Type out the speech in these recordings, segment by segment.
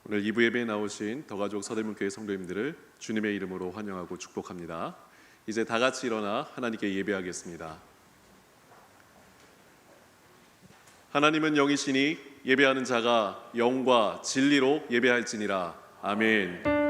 오늘 2부 예배에 나오신 더가족 서대문교회 성도님들을 주님의 이름으로 환영하고 축복합니다. 이제 다 같이 일어나 하나님께 예배하겠습니다. 하나님은 영이시니 예배하는 자가 영과 진리로 예배할지니라. 아멘.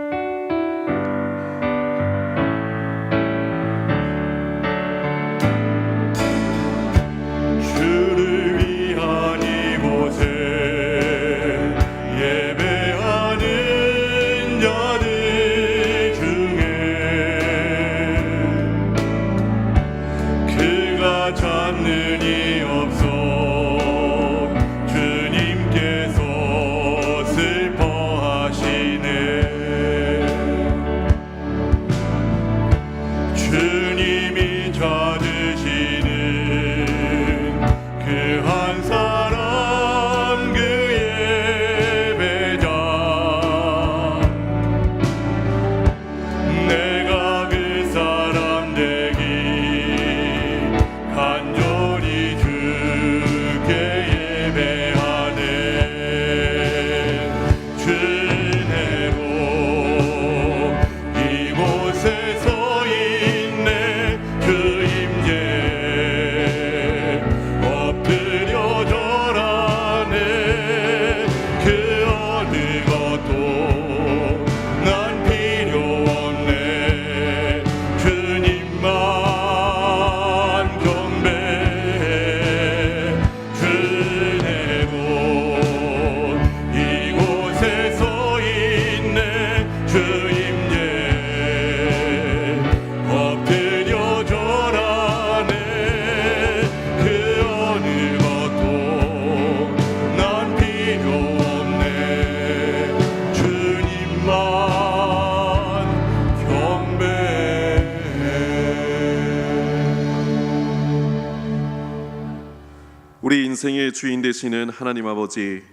우리 인생의 주인 되시는 하나님 아버지,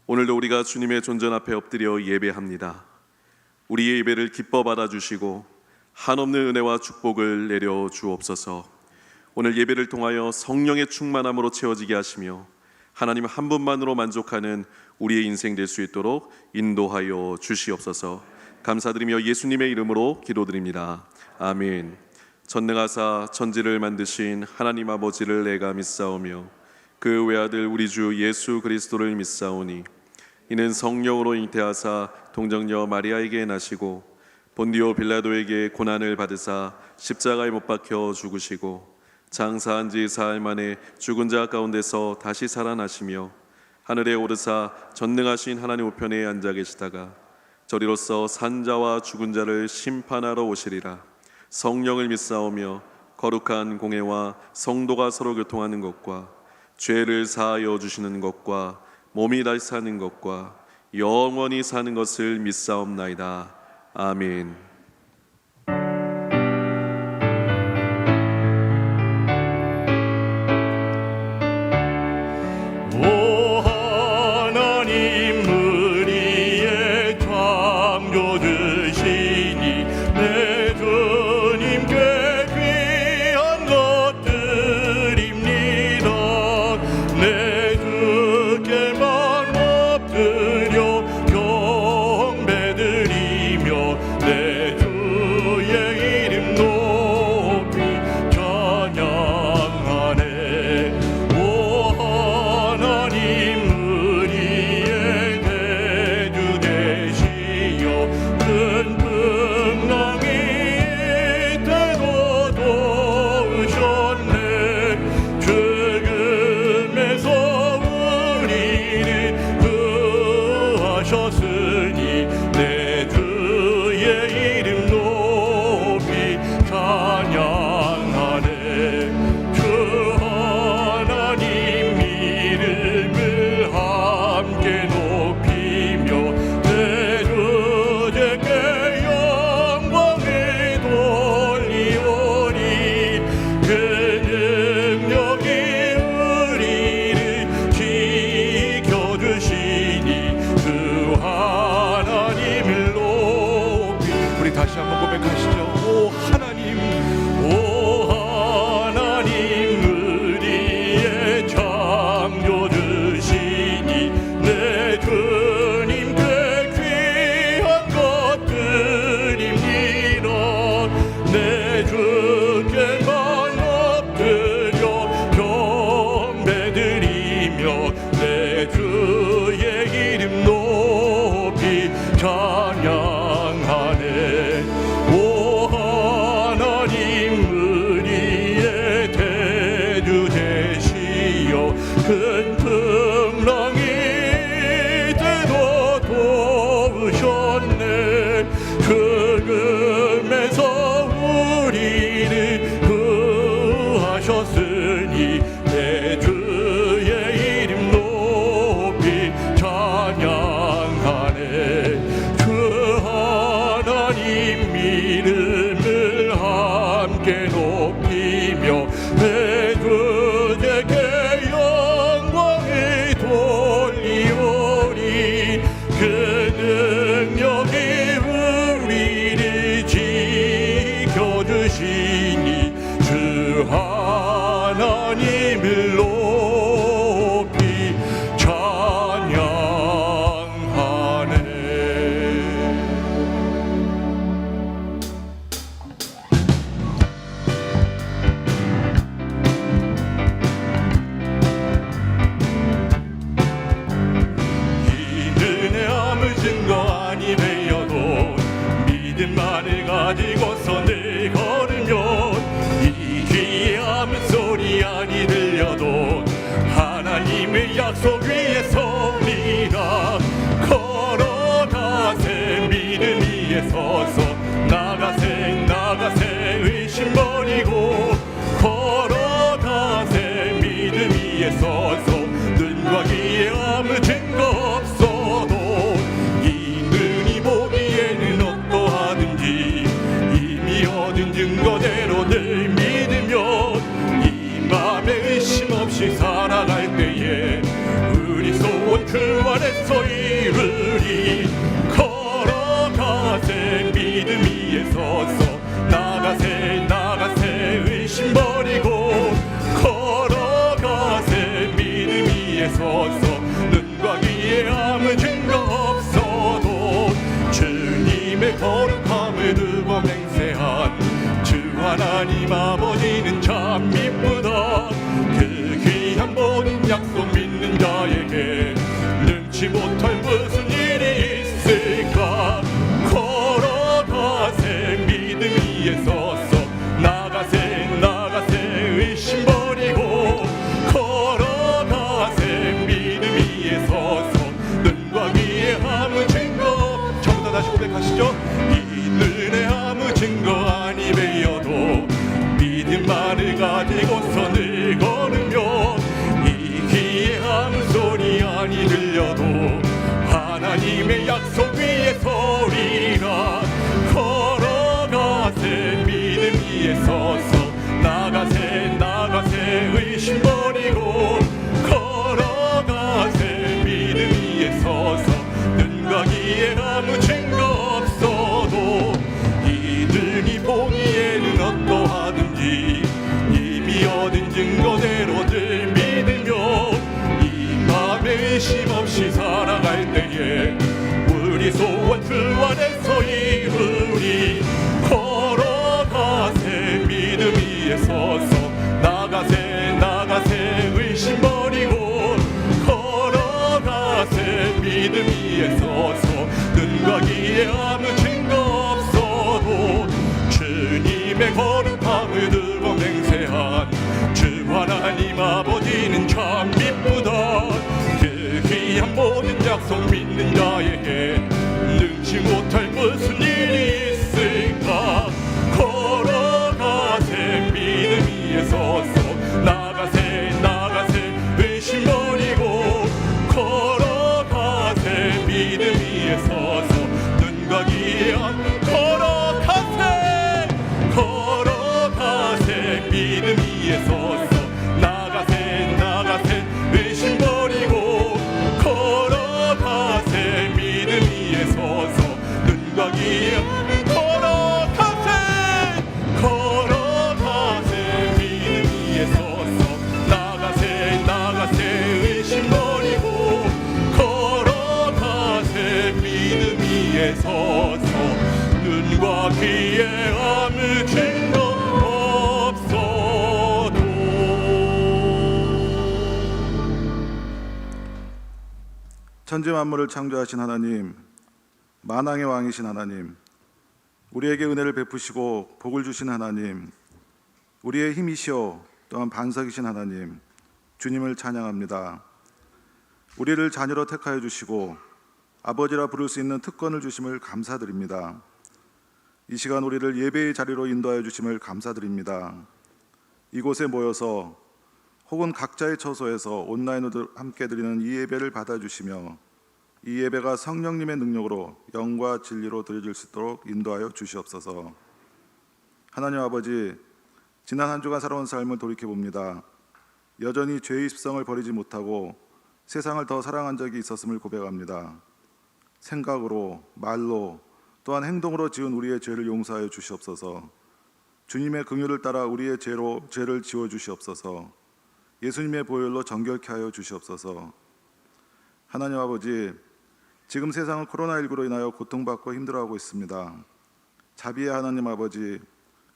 오늘도 우리가 주님의 존전 앞에 엎드려 예배합니다. 우리의 예배를 기뻐 받아주시고 한없는 은혜와 축복을 내려 주옵소서. 오늘 예배를 통하여 성령의 충만함으로 채워지게 하시며 하나님 한 분만으로 만족하는 우리의 인생 될 수 있도록 인도하여 주시옵소서. 감사드리며 예수님의 이름으로 기도드립니다. 아멘. 전능하사 천지를 만드신 하나님 아버지를 내가 믿사오며 그 외아들 우리 주 예수 그리스도를 믿사오니 이는 성령으로 잉태하사 동정녀 마리아에게 나시고 본디오 빌라도에게 고난을 받으사 십자가에 못 박혀 죽으시고 장사한 지 사흘 만에 죽은 자 가운데서 다시 살아나시며 하늘에 오르사 전능하신 하나님 우편에 앉아 계시다가 저리로서 산자와 죽은 자를 심판하러 오시리라. 성령을 믿사오며 거룩한 공회와 성도가 서로 교통하는 것과 죄를 사하여 주시는 것과 몸이 다시 사는 것과 영원히 사는 것을 믿사옵나이다. 아멘. 내 주께 높이며 내 주제께 영광을 돌리오리. 그 능력이 우리를 지켜주시니 주 하나님을 높이 찬양하네. 이 은혜 아무 증거 아니 되어도 믿음만을 가지고서 늘 걸으면 이 귀에 아무 소리 아니 들려도 하나님의 약속 위에 서리라. 걸어가세 믿음 위에 서서 나가세 나가세 의심 버리고 걸어가세 믿음 위에 서서 눈과 귀에 아무 증거 없어도 이 눈이 보기에는 어떠하든지 이미 얻은 증거대로 늘 믿으며 이 맘에 의심 없이 살아갈 때에 우리 소원 그 안에서 이루리. 걸어가세 믿음 위에 서서 나가세 나가세 의심 버리고 걸어가세 믿음 위에 서서 눈과 귀에 아무 증거 없어도 주님의 거룩함을 두고 맹세한 주 하나님 아버지는 참 이쁘다. 그 귀한 모든 약속 믿는 자에게 능치 못할 무슨 일이 있을까. 걸어가세 믿음 위에 서서 나가세 나가세 의심 버리고 걸어가세 믿음 위에 서서 눈과 귀에 아무 증거. 전부 다 다시 고백하시죠. 이 눈에 아무 증거 아니 되어도 믿음만을 가지고서 늘 걸으며 이 귀에 아무 소리 아니 들려도 하나님의 약속 위에 서리라. 걸어가세 믿음 위에 서서 나가세 나가세 의심 버리고 걸어가세 믿음 위에 서서 눈과 귀에 아무 증거 없어도 이 눈이 보기에는 어떠하든지 이미 얻은 증거대로 늘 믿으며 이 맘에 의심 없이 살아갈 때에 우리 소원 주 안에서 이루리. 걸어가세 믿음 위에 서서 나가세 나가세 의심 버리고 걸어가세 믿음 위에 서서 눈과 귀에 아무 증거 없어도 주님의 거룩함을 두고 맹세한 주 하나님 아버지는 참 이쁘다. 그 귀한 모든 약속 믿는 자에게 능치 못할 무슨 일이 있을까. 걸어가세 믿음 위에 서서 나가세 나가세 의심 버리고 걸어가세 믿음 위에 서서 눈과 귀에 걸어가세 걸어가세 믿음 위에 서서 나가세 나가세 의심 버리고 걸어가세 믿음 위에 서서 눈과 귀에 걸어가세 걸어가세 믿음 위에 서서 나가세 나가세 의심 버리고 걸어가세 믿음 위에 서서 눈과 귀에 아무 증거 없어도. 천지 만물을 창조하신 하나님, 만왕의 왕이신 하나님, 우리에게 은혜를 베푸시고 복을 주신 하나님, 우리의 힘이시오 또한 반석이신 하나님, 주님을 찬양합니다. 우리를 자녀로 택하여 주시고 아버지라 부를 수 있는 특권을 주심을 감사드립니다. 이 시간 우리를 예배의 자리로 인도하여 주심을 감사드립니다. 이곳에 모여서 혹은 각자의 처소에서 온라인으로 함께 드리는 이 예배를 받아주시며 이 예배가 성령님의 능력으로 영과 진리로 드려질 수 있도록 인도하여 주시옵소서. 하나님 아버지, 지난 한 주간 살아온 삶을 돌이켜 봅니다. 여전히 죄의 습성을 버리지 못하고 세상을 더 사랑한 적이 있었음을 고백합니다. 생각으로, 말로, 또한 행동으로 지은 우리의 죄를 용서하여 주시옵소서. 주님의 긍휼을 따라 우리의 죄를 지워 주시옵소서. 예수님의 보혈로 정결케 하여 주시옵소서. 하나님 아버지, 지금 세상은 코로나19로 인하여 고통받고 힘들어하고 있습니다. 자비의 하나님 아버지,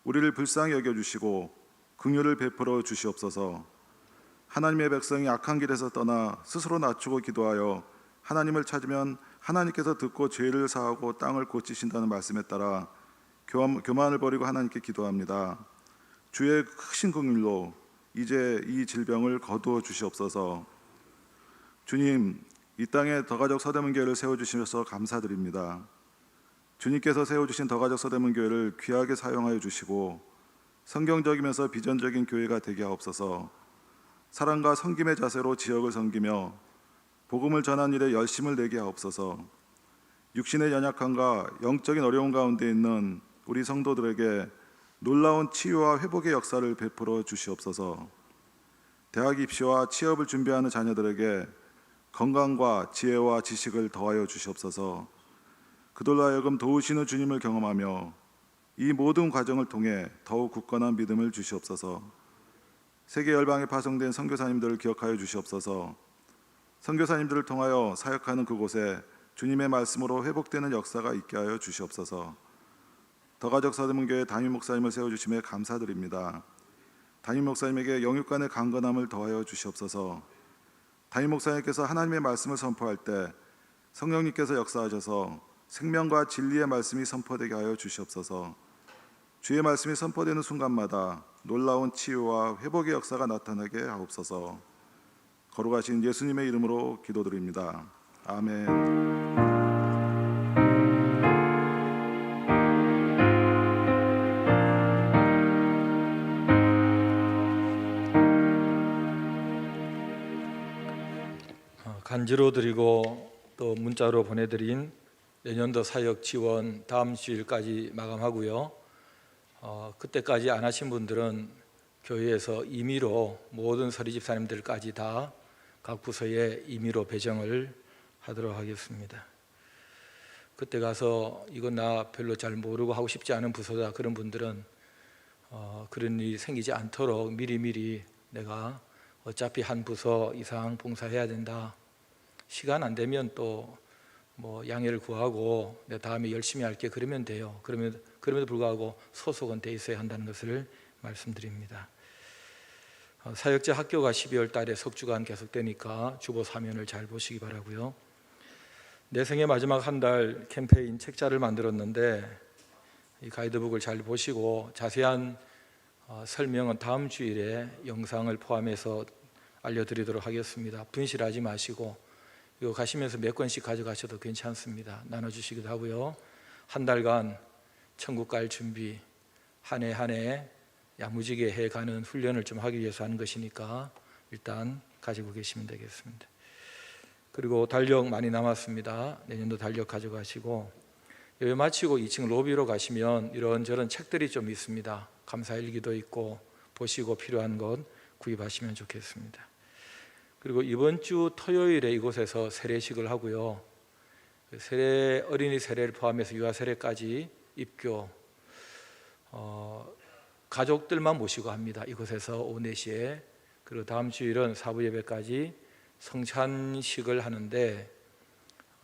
우리를 불쌍히 여겨주시고 긍휼을 베풀어 주시옵소서. 하나님의 백성이 악한 길에서 떠나 스스로 낮추고 기도하여 하나님을 찾으면 하나님께서 듣고 죄를 사하고 땅을 고치신다는 말씀에 따라 교만을 버리고 하나님께 기도합니다. 주의 크신 긍휼로 이제 이 질병을 거두어 주시옵소서. 주님, 이 땅에 더가족 서대문교회를 세워주셔서 감사드립니다. 주님께서 세워주신 더가족 서대문교회를 귀하게 사용하여 주시고 성경적이면서 비전적인 교회가 되게 하옵소서. 사랑과 섬김의 자세로 지역을 섬기며 복음을 전하는 일에 열심을 내게 하옵소서. 육신의 연약함과 영적인 어려움 가운데 있는 우리 성도들에게 놀라운 치유와 회복의 역사를 베풀어 주시옵소서. 대학 입시와 취업을 준비하는 자녀들에게 건강과 지혜와 지식을 더하여 주시옵소서. 그들로 하여금 도우시는 주님을 경험하며 이 모든 과정을 통해 더욱 굳건한 믿음을 주시옵소서. 세계 열방에 파송된 선교사님들을 기억하여 주시옵소서. 선교사님들을 통하여 사역하는 그곳에 주님의 말씀으로 회복되는 역사가 있게 하여 주시옵소서. 더가족 서대문교회 담임 목사님을 세워주심에 감사드립니다. 담임 목사님에게 영육간의 강건함을 더하여 주시옵소서. 담임 목사님께서 하나님의 말씀을 선포할 때 성령님께서 역사하셔서 생명과 진리의 말씀이 선포되게 하여 주시옵소서. 주의 말씀이 선포되는 순간마다 놀라운 치유와 회복의 역사가 나타나게 하옵소서. 거룩하신 예수님의 이름으로 기도드립니다. 아멘. 간지로 드리고 또 문자로 보내드린 내년도 사역 지원 다음 주일까지 마감하고요. 그때까지 안 하신 분들은 교회에서 임의로 모든 서리 집사님들까지 다 각 부서에 임의로 배정을 하도록 하겠습니다. 그때 가서 이건 나 별로 잘 모르고 하고 싶지 않은 부서다 그런 분들은 그런 일이 생기지 않도록 미리미리 내가 어차피 한 부서 이상 봉사해야 된다, 시간 안 되면 또 뭐 양해를 구하고 내 다음에 열심히 할게 그러면 돼요. 그럼에도 불구하고 소속은 돼 있어야 한다는 것을 말씀드립니다. 사역자 학교가 12월 달에 석주간 계속되니까 주보 사면을 잘 보시기 바라고요. 내 생애 마지막 한 달 캠페인 책자를 만들었는데 이 가이드북을 잘 보시고 자세한 설명은 다음 주일에 영상을 포함해서 알려드리도록 하겠습니다. 분실하지 마시고 이거 가시면서 몇 권씩 가져가셔도 괜찮습니다. 나눠주시기도 하고요. 한 달간 천국 갈 준비 한 해 한 해 야무지게 해가는 훈련을 좀 하기 위해서 하는 것이니까 일단 가지고 계시면 되겠습니다. 그리고 달력 많이 남았습니다. 내년도 달력 가져가시고 여기 마치고 2층 로비로 가시면 이런저런 책들이 좀 있습니다. 감사일기도 있고 보시고 필요한 것 구입하시면 좋겠습니다. 그리고 이번 주 토요일에 이곳에서 세례식을 하고요. 세례, 어린이 세례를 포함해서 유아 세례까지 입교 가족들만 모시고 합니다. 이곳에서 오후 4시에. 그리고 다음 주일은 사부 예배까지 성찬식을 하는데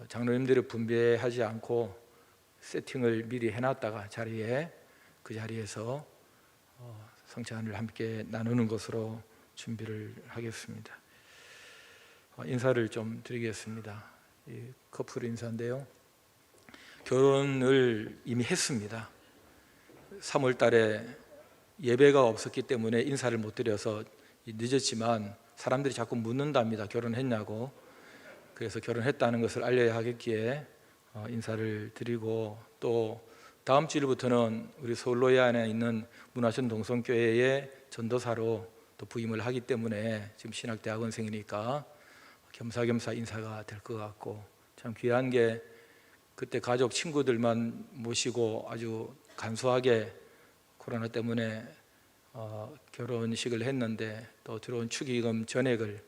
장로님들이 분배하지 않고 세팅을 미리 해놨다가 그 자리에서 성찬을 함께 나누는 것으로 준비를 하겠습니다. 인사를 좀 드리겠습니다. 이 커플 인사인데요. 결혼을 이미 했습니다. 3월 달에 예배가 없었기 때문에 인사를 못 드려서 늦었지만 사람들이 자꾸 묻는답니다. 결혼했냐고. 그래서 결혼했다는 것을 알려야 하겠기에 인사를 드리고 또 다음 주일부터는 우리 서울로에 안에 있는 문화천 동성교회의 전도사로 또 부임을 하기 때문에 지금 신학대학원생이니까 겸사겸사 인사가 될 것 같고 참 귀한 게 그때 가족 친구들만 모시고 아주 간소하게 코로나 때문에 결혼식을 했는데 또 들어온 축의금 전액을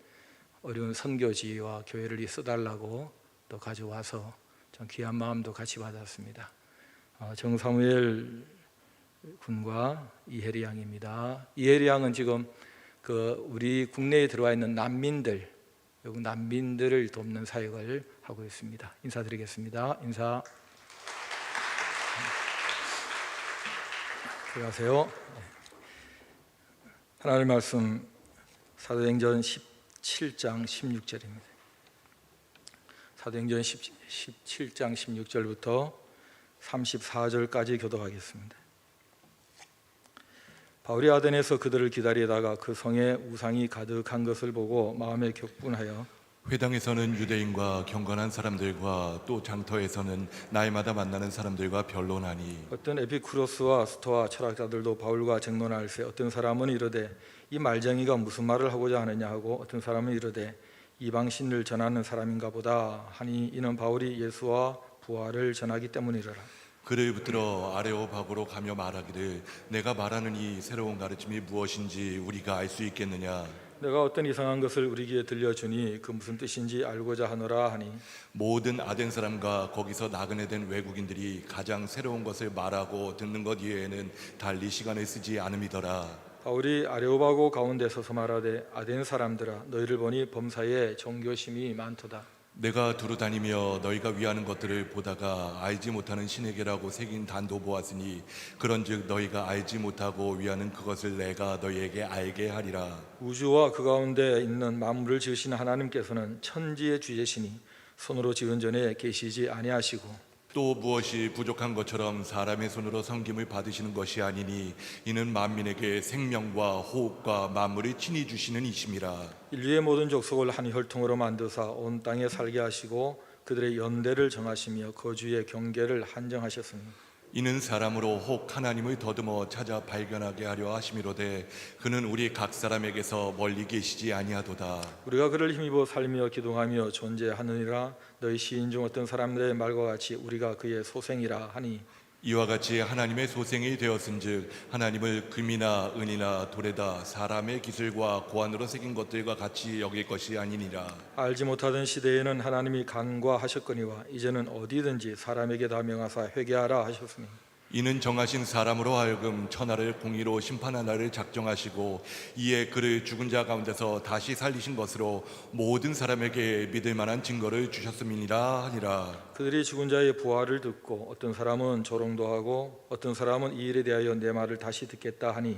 어려운 선교지와 교회를 써달라고 또 가져와서 참 귀한 마음도 같이 받았습니다. 정사무엘 군과 이혜리 양입니다. 이혜리 양은 지금 우리 국내에 들어와 있는 난민들, 외국 난민들을 돕는 사역을 하고 있습니다. 인사드리겠습니다. 인사. 들어가세요. 하나님의 말씀 사도행전 17장 16절입니다. 사도행전 17장 16절부터 34절까지 교독하겠습니다. 바울이 아덴에서 그들을 기다리다가 그 성에 우상이 가득한 것을 보고 마음에 격분하여 회당에서는 유대인과 경건한 사람들과 또 장터에서는 날마다 만나는 사람들과 변론하니 어떤 에피쿠로스와 스토아 철학자들도 바울과 쟁론할세 어떤 사람은 이르되 이 말쟁이가 무슨 말을 하고자 하느냐 하고 어떤 사람은 이르되 이방신을 전하는 사람인가 보다 하니 이는 바울이 예수와 부활을 전하기 때문이라. 그를 붙들어 아레오바고로 가며 말하기를 내가 말하는 이 새로운 가르침이 무엇인지 우리가 알 수 있겠느냐. 내가 어떤 이상한 것을 우리 귀에 들려주니 그 무슨 뜻인지 알고자 하노라 하니 모든 아덴 사람과 거기서 나그네 된 외국인들이 가장 새로운 것을 말하고 듣는 것 이외에는 달리 시간을 쓰지 않음이더라. 바울이 아레오바고 가운데 서서 말하되 아덴 사람들아 너희를 보니 범사에 종교심이 많도다. 내가 두루 다니며 너희가 위하는 것들을 보다가 알지 못하는 신에게라고 새긴 단도 보았으니 그런즉 너희가 알지 못하고 위하는 그것을 내가 너희에게 알게 하리라. 우주와 그 가운데 있는 만물을 지으신 하나님께서는 천지의 주제시니 손으로 지은 전에 계시지 아니하시고 또 무엇이 부족한 것처럼 사람의 손으로 섬김을 받으시는 것이 아니니 이는 만민에게 생명과 호흡과 만물을 친히 주시는 이심이라. 인류의 모든 족속을 한 혈통으로 만드사 온 땅에 살게 하시고 그들의 연대를 정하시며 거주의 경계를 한정하셨으니 이는 사람으로 혹 하나님을 더듬어 찾아 발견하게 하려 하심이로되 그는 우리 각 사람에게서 멀리 계시지 아니하도다. 우리가 그를 힘입어 살며 기동하며 존재하느니라. 너희 시인 중 어떤 사람들의 말과 같이 우리가 그의 소생이라 하니 이와 같이 하나님의 소생이 되었은즉 하나님을 금이나 은이나 돌에다 사람의 기술과 고안으로 새긴 것들과 같이 여길 것이 아니니라. 알지 못하던 시대에는 하나님이 간과하셨거니와 이제는 어디든지 사람에게 다 명하사 회개하라 하셨으니 이는 정하신 사람으로 하여금 천하를 공의로 심판하나를 작정하시고 이에 그를 죽은 자 가운데서 다시 살리신 것으로 모든 사람에게 믿을 만한 증거를 주셨음이니라 하니라. 그들이 죽은 자의 부활을 듣고 어떤 사람은 조롱도 하고 어떤 사람은 이 일에 대하여 내 말을 다시 듣겠다 하니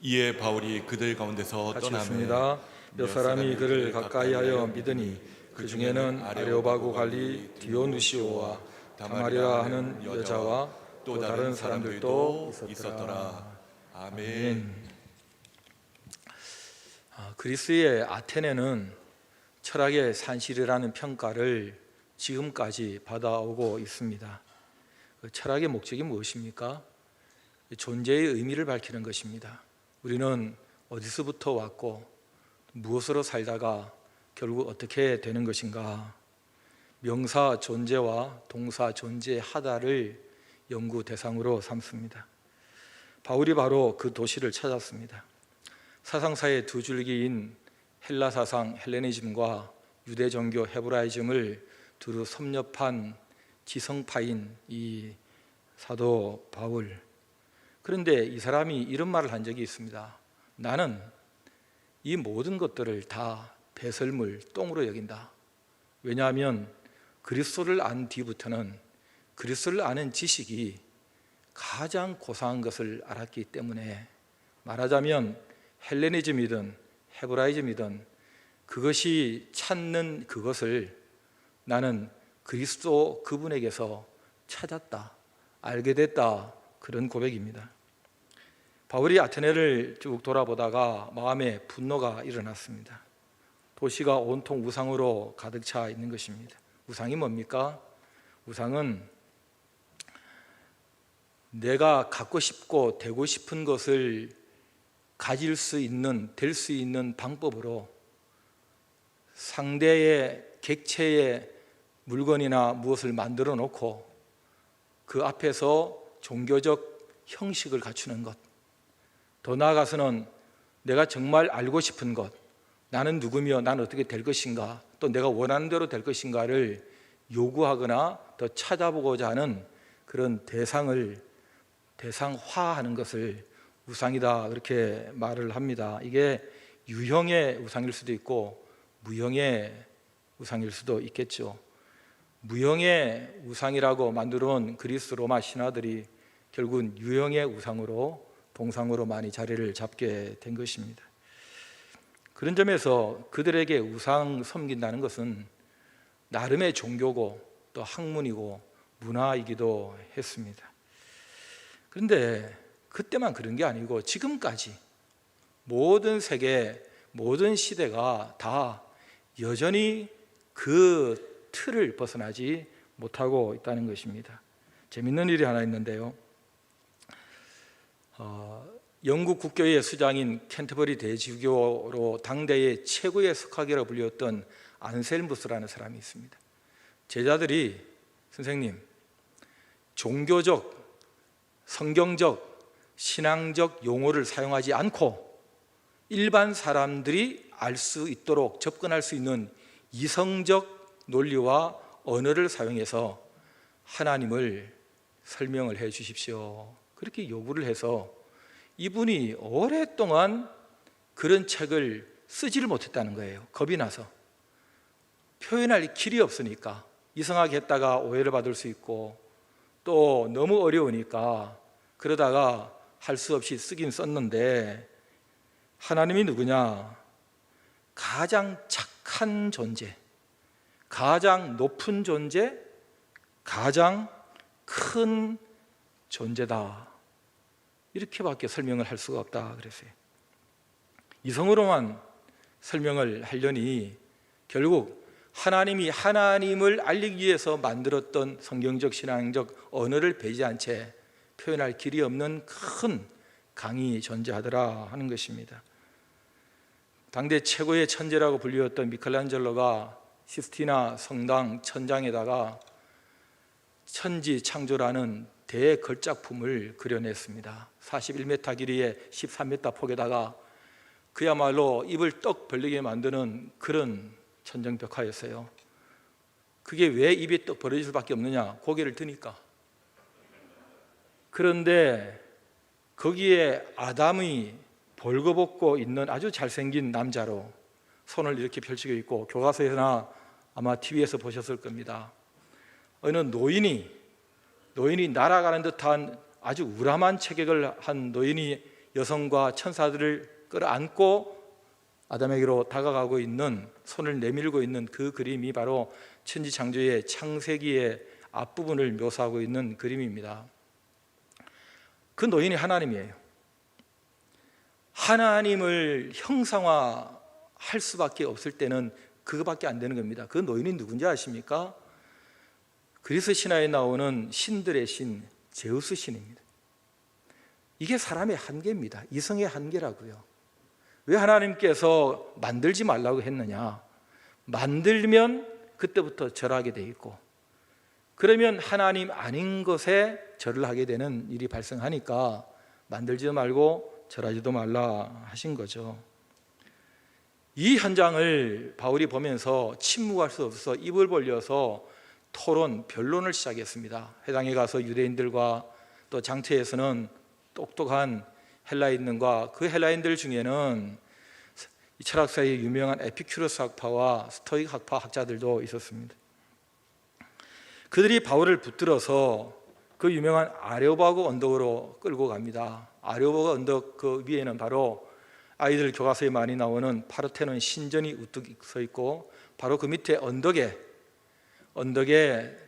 이에 바울이 그들 가운데서 같이 떠나매 읽습니다. 몇 사람이 그를 가까이하여 믿으니 그 중에는 아레오바고 관리 디오누시오와 다마리라 하는 여자와 또 다른 사람들도 있었더라. 아멘. 그리스의 아테네는 철학의 산실이라는 평가를 지금까지 받아오고 있습니다. 철학의 목적이 무엇입니까? 존재의 의미를 밝히는 것입니다. 우리는 어디서부터 왔고 무엇으로 살다가 결국 어떻게 되는 것인가? 명사 존재와 동사 존재하다를 연구 대상으로 삼습니다. 바울이 바로 그 도시를 찾았습니다. 사상사의 두 줄기인 헬라 사상 헬레니즘과 유대 종교 헤브라이즘을 두루 섭렵한 지성파인 이 사도 바울. 그런데 이 사람이 이런 말을 한 적이 있습니다. 나는 이 모든 것들을 다 배설물, 똥으로 여긴다. 왜냐하면 그리스도를 안 뒤부터는 그리스도를 아는 지식이 가장 고상한 것을 알았기 때문에 말하자면 헬레니즘이든 헤브라이즘이든 그것이 찾는 그것을 나는 그리스도 그분에게서 찾았다, 알게 됐다, 그런 고백입니다. 바울이 아테네를 쭉 돌아보다가 마음에 분노가 일어났습니다. 도시가 온통 우상으로 가득 차 있는 것입니다. 우상이 뭡니까? 우상은 내가 갖고 싶고 되고 싶은 것을 가질 수 있는, 될 수 있는 방법으로 상대의 객체의 물건이나 무엇을 만들어 놓고 그 앞에서 종교적 형식을 갖추는 것, 더 나아가서는 내가 정말 알고 싶은 것, 나는 누구며 나는 어떻게 될 것인가, 또 내가 원하는 대로 될 것인가를 요구하거나 더 찾아보고자 하는 그런 대상화하는 것을 우상이다, 그렇게 말을 합니다. 이게 유형의 우상일 수도 있고 무형의 우상일 수도 있겠죠. 무형의 우상이라고 만들어 놓은 그리스 로마 신화들이 결국은 유형의 우상으로, 동상으로 많이 자리를 잡게 된 것입니다. 그런 점에서 그들에게 우상 섬긴다는 것은 나름의 종교고 또 학문이고 문화이기도 했습니다. 그런데 그때만 그런 게 아니고 지금까지 모든 세계, 모든 시대가 다 여전히 그 틀을 벗어나지 못하고 있다는 것입니다. 재밌는 일이 하나 있는데요. 영국 국교의 수장인 캔터버리 대주교로 당대의 최고의 석학이라고 불렸던 안셀무스라는 사람이 있습니다. 제자들이 선생님, 종교적, 성경적, 신앙적 용어를 사용하지 않고 일반 사람들이 알 수 있도록 접근할 수 있는 이성적 논리와 언어를 사용해서 하나님을 설명을 해 주십시오, 그렇게 요구를 해서 이분이 오랫동안 그런 책을 쓰지를 못했다는 거예요. 겁이 나서. 표현할 길이 없으니까. 이상하게 했다가 오해를 받을 수 있고 또 너무 어려우니까 그러다가 할 수 없이 쓰긴 썼는데, 하나님이 누구냐? 가장 착한 존재, 가장 높은 존재, 가장 큰 존재다, 이렇게밖에 설명을 할 수가 없다 그랬어요. 이성으로만 설명을 하려니 결국 하나님이 하나님을 알리기 위해서 만들었던 성경적 신앙적 언어를 배제한 채 표현할 길이 없는 큰 강이 존재하더라 하는 것입니다. 당대 최고의 천재라고 불리웠던 미켈란젤로가 시스티나 성당 천장에다가 천지 창조라는 대걸작품을 그려냈습니다. 41m 길이에 13m 폭에다가 그야말로 입을 떡 벌리게 만드는 그런 천정벽화였어요. 그게 왜 입이 떡 벌어질 수밖에 없느냐? 고개를 드니까. 그런데 거기에 아담이 벌거벗고 있는 아주 잘생긴 남자로 손을 이렇게 펼치고 있고, 교과서에서나 아마 TV에서 보셨을 겁니다. 어느 노인이 날아가는 듯한 아주 우람한 체격을 한 노인이 여성과 천사들을 끌어안고 아담에게로 다가가고 있는, 손을 내밀고 있는 그 그림이 바로 천지창조의 창세기의 앞부분을 묘사하고 있는 그림입니다. 그 노인이 하나님이에요. 하나님을 형상화할 수밖에 없을 때는 그거밖에 안 되는 겁니다. 그 노인이 누군지 아십니까? 그리스 신화에 나오는 신들의 신 제우스 신입니다. 이게 사람의 한계입니다. 이성의 한계라고요. 왜 하나님께서 만들지 말라고 했느냐? 만들면 그때부터 절하게 돼 있고, 그러면 하나님 아닌 것에 절을 하게 되는 일이 발생하니까 만들지도 말고 절하지도 말라 하신 거죠. 이 현장을 바울이 보면서 침묵할 수 없어서 입을 벌려서 변론을 시작했습니다. 회당에 가서 유대인들과 또 장터에서는 똑똑한 헬라인들과 그 헬라인들 중에는 철학사의 유명한 에피큐러스 학파와 스토익 학파 학자들도 있었습니다. 그들이 바울을 붙들어서 그 유명한 아레오바고 언덕으로 끌고 갑니다. 아레오바고 언덕 그 위에는 바로 아이들 교과서에 많이 나오는 파르테논 신전이 우뚝 서 있고, 바로 그 밑에 언덕에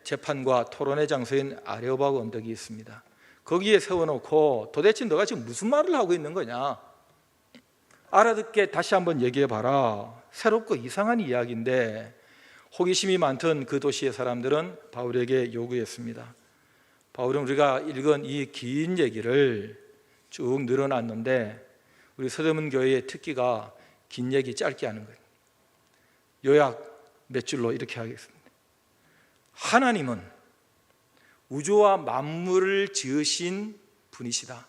재판과 토론의 장소인 아레오바고 언덕이 있습니다. 거기에 세워놓고 도대체 너가 지금 무슨 말을 하고 있는 거냐? 알아듣게 다시 한번 얘기해봐라. 새롭고 이상한 이야기인데 호기심이 많던 그 도시의 사람들은 바울에게 요구했습니다. 바울은 우리가 읽은 이 긴 얘기를 쭉 늘어놨는데 우리 서대문 교회의 특기가 긴 얘기 짧게 하는 거예요. 요약 몇 줄로 이렇게 하겠습니다. 하나님은 우주와 만물을 지으신 분이시다.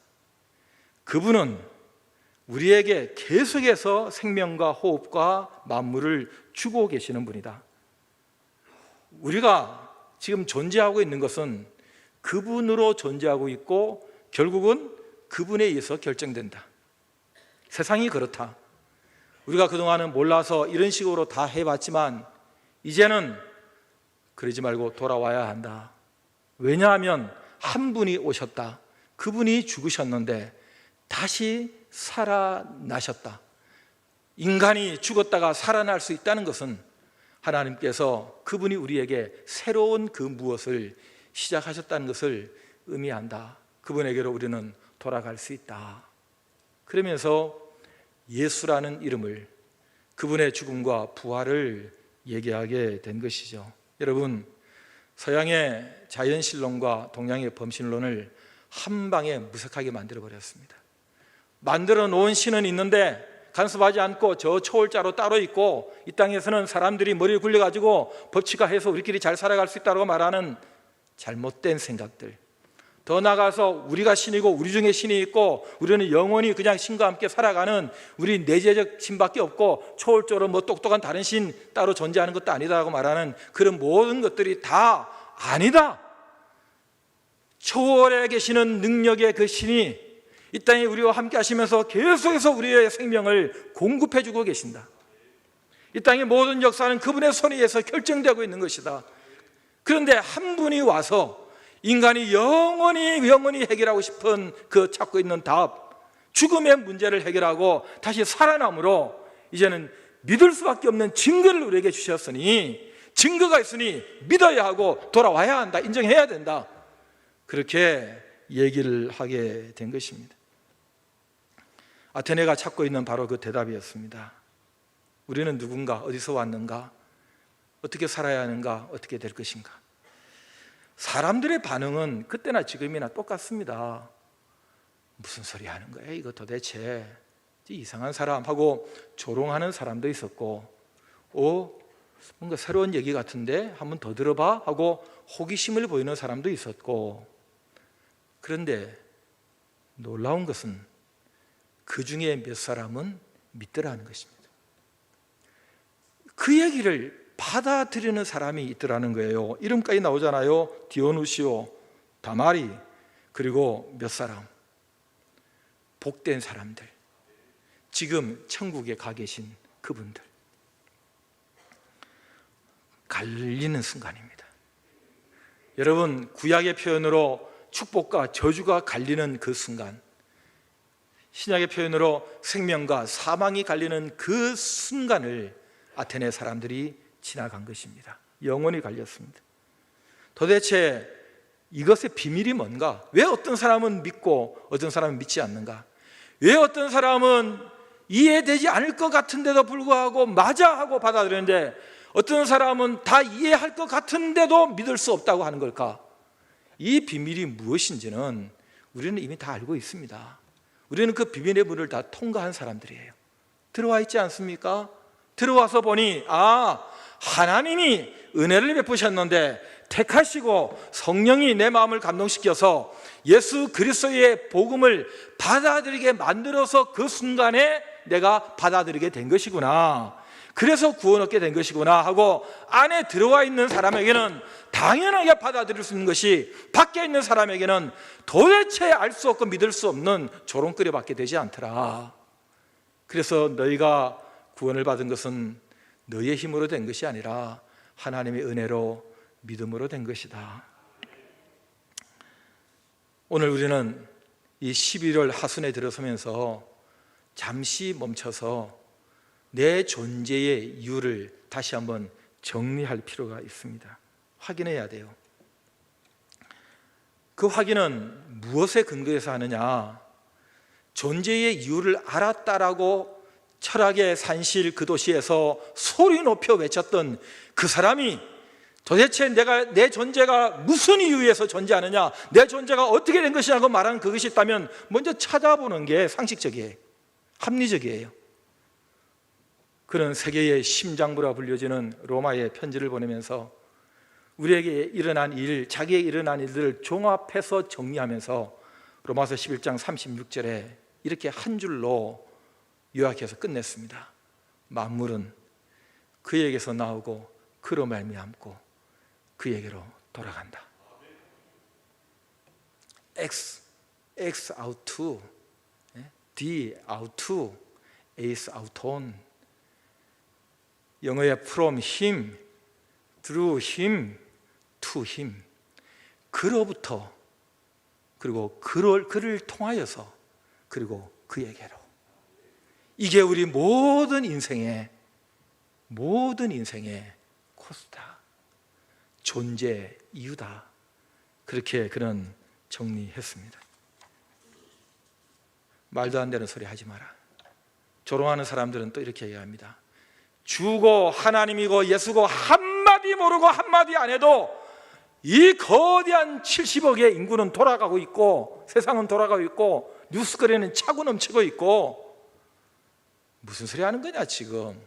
그분은 우리에게 계속해서 생명과 호흡과 만물을 주고 계시는 분이다. 우리가 지금 존재하고 있는 것은 그분으로 존재하고 있고 결국은 그분에 의해서 결정된다. 세상이 그렇다. 우리가 그동안은 몰라서 이런 식으로 다 해봤지만 이제는 그러지 말고 돌아와야 한다. 왜냐하면 한 분이 오셨다. 그분이 죽으셨는데 다시 살아나셨다. 인간이 죽었다가 살아날 수 있다는 것은 하나님께서 그분이 우리에게 새로운 그 무엇을 시작하셨다는 것을 의미한다. 그분에게로 우리는 돌아갈 수 있다. 그러면서 예수라는 이름을, 그분의 죽음과 부활을 얘기하게 된 것이죠. 여러분, 서양의 자연신론과 동양의 범신론을 한 방에 무색하게 만들어버렸습니다. 만들어 놓은 신은 있는데 간섭하지 않고 저 초월자로 따로 있고, 이 땅에서는 사람들이 머리를 굴려가지고 법치화해서 우리끼리 잘 살아갈 수 있다고 말하는 잘못된 생각들. 더 나아가서 우리가 신이고 우리 중에 신이 있고 우리는 영원히 그냥 신과 함께 살아가는 우리 내재적 신밖에 없고 초월적으로 뭐 똑똑한 다른 신 따로 존재하는 것도 아니다라고 말하는 그런 모든 것들이 다 아니다. 초월에 계시는 능력의 그 신이 이 땅에 우리와 함께 하시면서 계속해서 우리의 생명을 공급해 주고 계신다. 이 땅의 모든 역사는 그분의 손에 의해서 결정되고 있는 것이다. 그런데 한 분이 와서 인간이 영원히 해결하고 싶은 그 찾고 있는 답, 죽음의 문제를 해결하고 다시 살아남으로 이제는 믿을 수밖에 없는 증거를 우리에게 주셨으니, 증거가 있으니 믿어야 하고 돌아와야 한다, 인정해야 된다, 그렇게 얘기를 하게 된 것입니다. 아테네가 찾고 있는 바로 그 대답이었습니다. 우리는 누군가, 어디서 왔는가, 어떻게 살아야 하는가, 어떻게 될 것인가. 사람들의 반응은 그때나 지금이나 똑같습니다. 무슨 소리 하는 거야 이거 도대체, 이상한 사람 하고 조롱하는 사람도 있었고, 뭔가 새로운 얘기 같은데 한번 더 들어봐 하고 호기심을 보이는 사람도 있었고, 그런데 놀라운 것은 그 중에 몇 사람은 믿더라는 것입니다. 그 얘기를 받아들이는 사람이 있더라는 거예요. 이름까지 나오잖아요. 디오누시오, 다마리, 그리고 몇 사람, 복된 사람들, 지금 천국에 가 계신 그분들. 갈리는 순간입니다. 여러분, 구약의 표현으로 축복과 저주가 갈리는 그 순간, 신약의 표현으로 생명과 사망이 갈리는 그 순간을 아테네 사람들이 지나간 것입니다. 영원히 갈렸습니다. 도대체 이것의 비밀이 뭔가? 왜 어떤 사람은 믿고 어떤 사람은 믿지 않는가? 왜 어떤 사람은 이해되지 않을 것 같은데도 불구하고 맞아 하고 받아들이는데 어떤 사람은 다 이해할 것 같은데도 믿을 수 없다고 하는 걸까? 이 비밀이 무엇인지는 우리는 이미 다 알고 있습니다. 우리는 그 비밀의 문을 다 통과한 사람들이에요. 들어와 있지 않습니까? 들어와서 보니 하나님이 은혜를 베푸셨는데 택하시고 성령이 내 마음을 감동시켜서 예수 그리스도의 복음을 받아들이게 만들어서 그 순간에 내가 받아들이게 된 것이구나, 그래서 구원 얻게 된 것이구나 하고 안에 들어와 있는 사람에게는 당연하게 받아들일 수 있는 것이 밖에 있는 사람에게는 도대체 알 수 없고 믿을 수 없는 조롱거리밖에 되지 않더라. 그래서 너희가 구원을 받은 것은 너희의 힘으로 된 것이 아니라 하나님의 은혜로 믿음으로 된 것이다. 오늘 우리는 이 11월 하순에 들어서면서 잠시 멈춰서 내 존재의 이유를 다시 한번 정리할 필요가 있습니다. 확인해야 돼요. 그 확인은 무엇에 근거해서 하느냐? 존재의 이유를 알았다라고 철학의 산실 그 도시에서 소리 높여 외쳤던 그 사람이 도대체 내 존재가 무슨 이유에서 존재하느냐, 내 존재가 어떻게 된 것이냐고 말하는 그것이 있다면 먼저 찾아보는 게 상식적이에요. 합리적이에요. 그런 세계의 심장부라 불려지는 로마의 편지를 보내면서 우리에게 일어난 일, 자기에게 일어난 일들을 종합해서 정리하면서 로마서 11장 36절에 이렇게 한 줄로 요약해서 끝냈습니다. 만물은 그에게서 나오고 그로 말미암고 그에게로 돌아간다. X out to, D out to, A's out on. 영어의 from him, through him, to him. 그로부터, 그리고 그를 통하여서, 그리고 그에게로. 이게 우리 모든 인생의 코스다, 존재 이유다. 그렇게 그는 정리했습니다. 말도 안 되는 소리 하지 마라. 조롱하는 사람들은 또 이렇게 얘기합니다. 주고 하나님이고 예수고 한마디 모르고 한마디 안 해도 이 거대한 70억의 인구는 돌아가고 있고, 세상은 돌아가고 있고, 뉴스거리는 차고 넘치고 있고, 무슨 소리 하는 거냐 지금.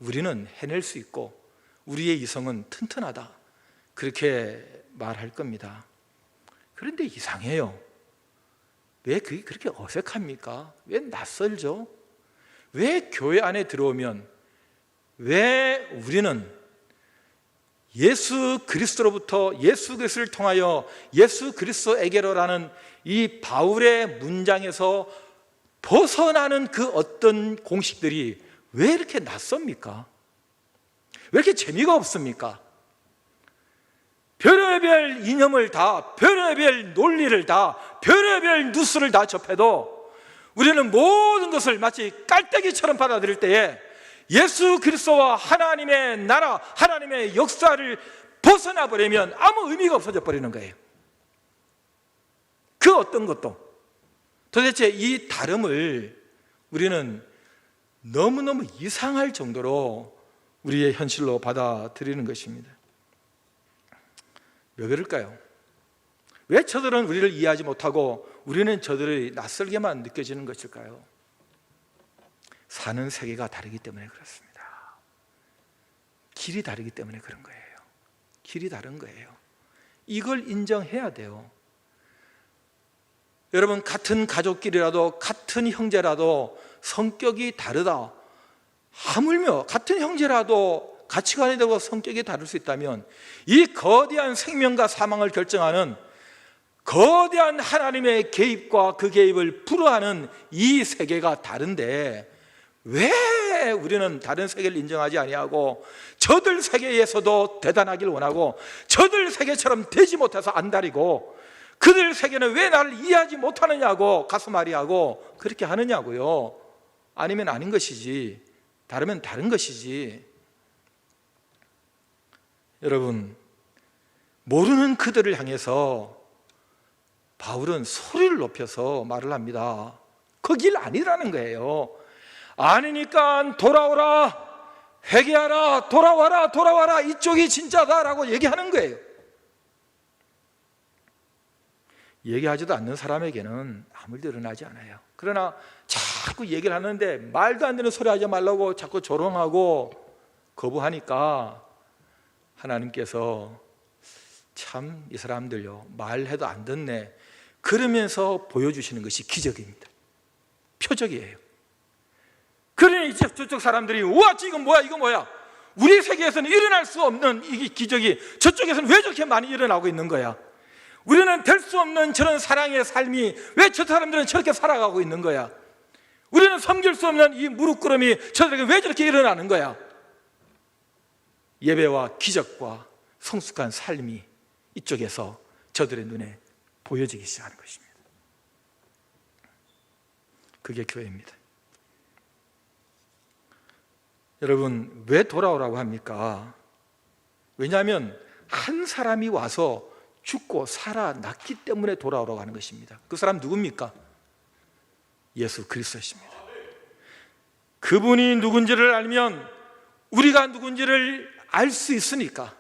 우리는 해낼 수 있고 우리의 이성은 튼튼하다, 그렇게 말할 겁니다. 그런데 이상해요. 왜 그게 그렇게 어색합니까? 왜 낯설죠? 왜 교회 안에 들어오면 왜 우리는 예수 그리스도로부터 예수 그리스도를 통하여 예수 그리스도에게로라는 이 바울의 문장에서 벗어나는 그 어떤 공식들이 왜 이렇게 낯섭니까? 왜 이렇게 재미가 없습니까? 별의별 이념을 다, 별의별 논리를 다, 별의별 뉴스를 다 접해도 우리는 모든 것을 마치 깔때기처럼 받아들일 때에 예수 그리스도와 하나님의 나라, 하나님의 역사를 벗어나 버리면 아무 의미가 없어져 버리는 거예요. 그 어떤 것도. 도대체 이 다름을 우리는 너무너무 이상할 정도로 우리의 현실로 받아들이는 것입니다. 왜 그럴까요? 왜 저들은 우리를 이해하지 못하고 우리는 저들이 낯설게만 느껴지는 것일까요? 사는 세계가 다르기 때문에 그렇습니다. 길이 다르기 때문에 그런 거예요. 길이 다른 거예요. 이걸 인정해야 돼요. 여러분, 같은 가족끼리라도, 같은 형제라도 성격이 다르다, 하물며 같은 형제라도 가치관이 다르고 성격이 다를 수 있다면 이 거대한 생명과 사망을 결정하는 거대한 하나님의 개입과 그 개입을 불허하는 이 세계가 다른데 왜 우리는 다른 세계를 인정하지 아니하고 저들 세계에서도 대단하길 원하고 저들 세계처럼 되지 못해서 안달이고 그들 세계는 왜 나를 이해하지 못하느냐고 가슴앓이하고 그렇게 하느냐고요. 아니면 아닌 것이지, 다르면 다른 것이지. 여러분, 모르는 그들을 향해서 바울은 소리를 높여서 말을 합니다. 그 길 아니라는 거예요. 아니니까 돌아오라, 회개하라, 돌아와라, 이쪽이 진짜다라고 얘기하는 거예요. 얘기하지도 않는 사람에게는 아무 일도 일어나지 않아요. 그러나 자꾸 얘기를 하는데 말도 안 되는 소리 하지 말라고 자꾸 조롱하고 거부하니까 하나님께서 참 이 사람들요, 말해도 안 듣네, 그러면서 보여주시는 것이 기적입니다. 표적이에요. 그러니 이제 저쪽 사람들이 우와, 지금 뭐야, 이거 뭐야, 우리 세계에서는 일어날 수 없는 이 기적이 저쪽에서는 왜 저렇게 많이 일어나고 있는 거야? 우리는 될 수 없는 저런 사랑의 삶이 왜 저 사람들은 저렇게 살아가고 있는 거야? 우리는 섬길 수 없는 이 무릎꿇음이 저들에게 왜 저렇게 일어나는 거야? 예배와 기적과 성숙한 삶이 이쪽에서 저들의 눈에 보여지기 시작하는 것입니다. 그게 교회입니다. 여러분, 왜 돌아오라고 합니까? 왜냐하면 한 사람이 와서 죽고 살아났기 때문에 돌아오라고 하는 것입니다. 그 사람 누굽니까? 예수 그리스도십니다. 그분이 누군지를 알면 우리가 누군지를 알 수 있으니까.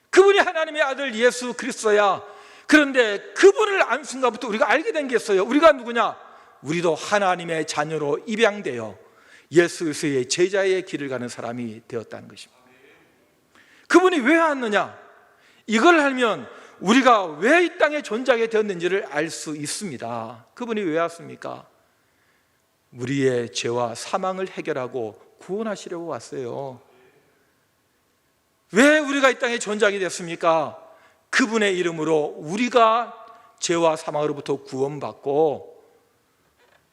그분이 하나님의 아들 예수 그리스도야. 그런데 그분을 안 순간부터 우리가 알게 된 게 있어요. 우리가 누구냐? 우리도 하나님의 자녀로 입양되어 예수 그리스도의 제자의 길을 가는 사람이 되었다는 것입니다. 그분이 왜 왔느냐? 이걸 알면 우리가 왜 이 땅에 존재하게 되었는지를 알 수 있습니다. 그분이 왜 왔습니까? 우리의 죄와 사망을 해결하고 구원하시려고 왔어요. 왜 우리가 이 땅에 존재하게 됐습니까? 그분의 이름으로 우리가 죄와 사망으로부터 구원받고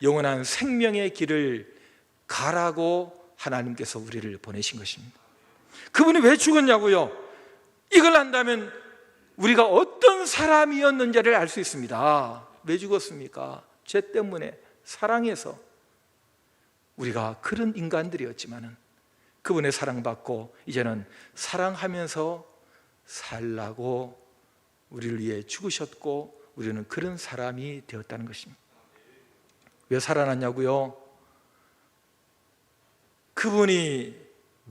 영원한 생명의 길을 가라고 하나님께서 우리를 보내신 것입니다. 그분이 왜 죽었냐고요? 이걸 안다면 우리가 어떤 사람이었는지를 알 수 있습니다. 왜 죽었습니까? 죄 때문에, 사랑해서. 우리가 그런 인간들이었지만은 그분의 사랑받고 이제는 사랑하면서 살라고 우리를 위해 죽으셨고 우리는 그런 사람이 되었다는 것입니다. 왜 살아났냐고요? 그분이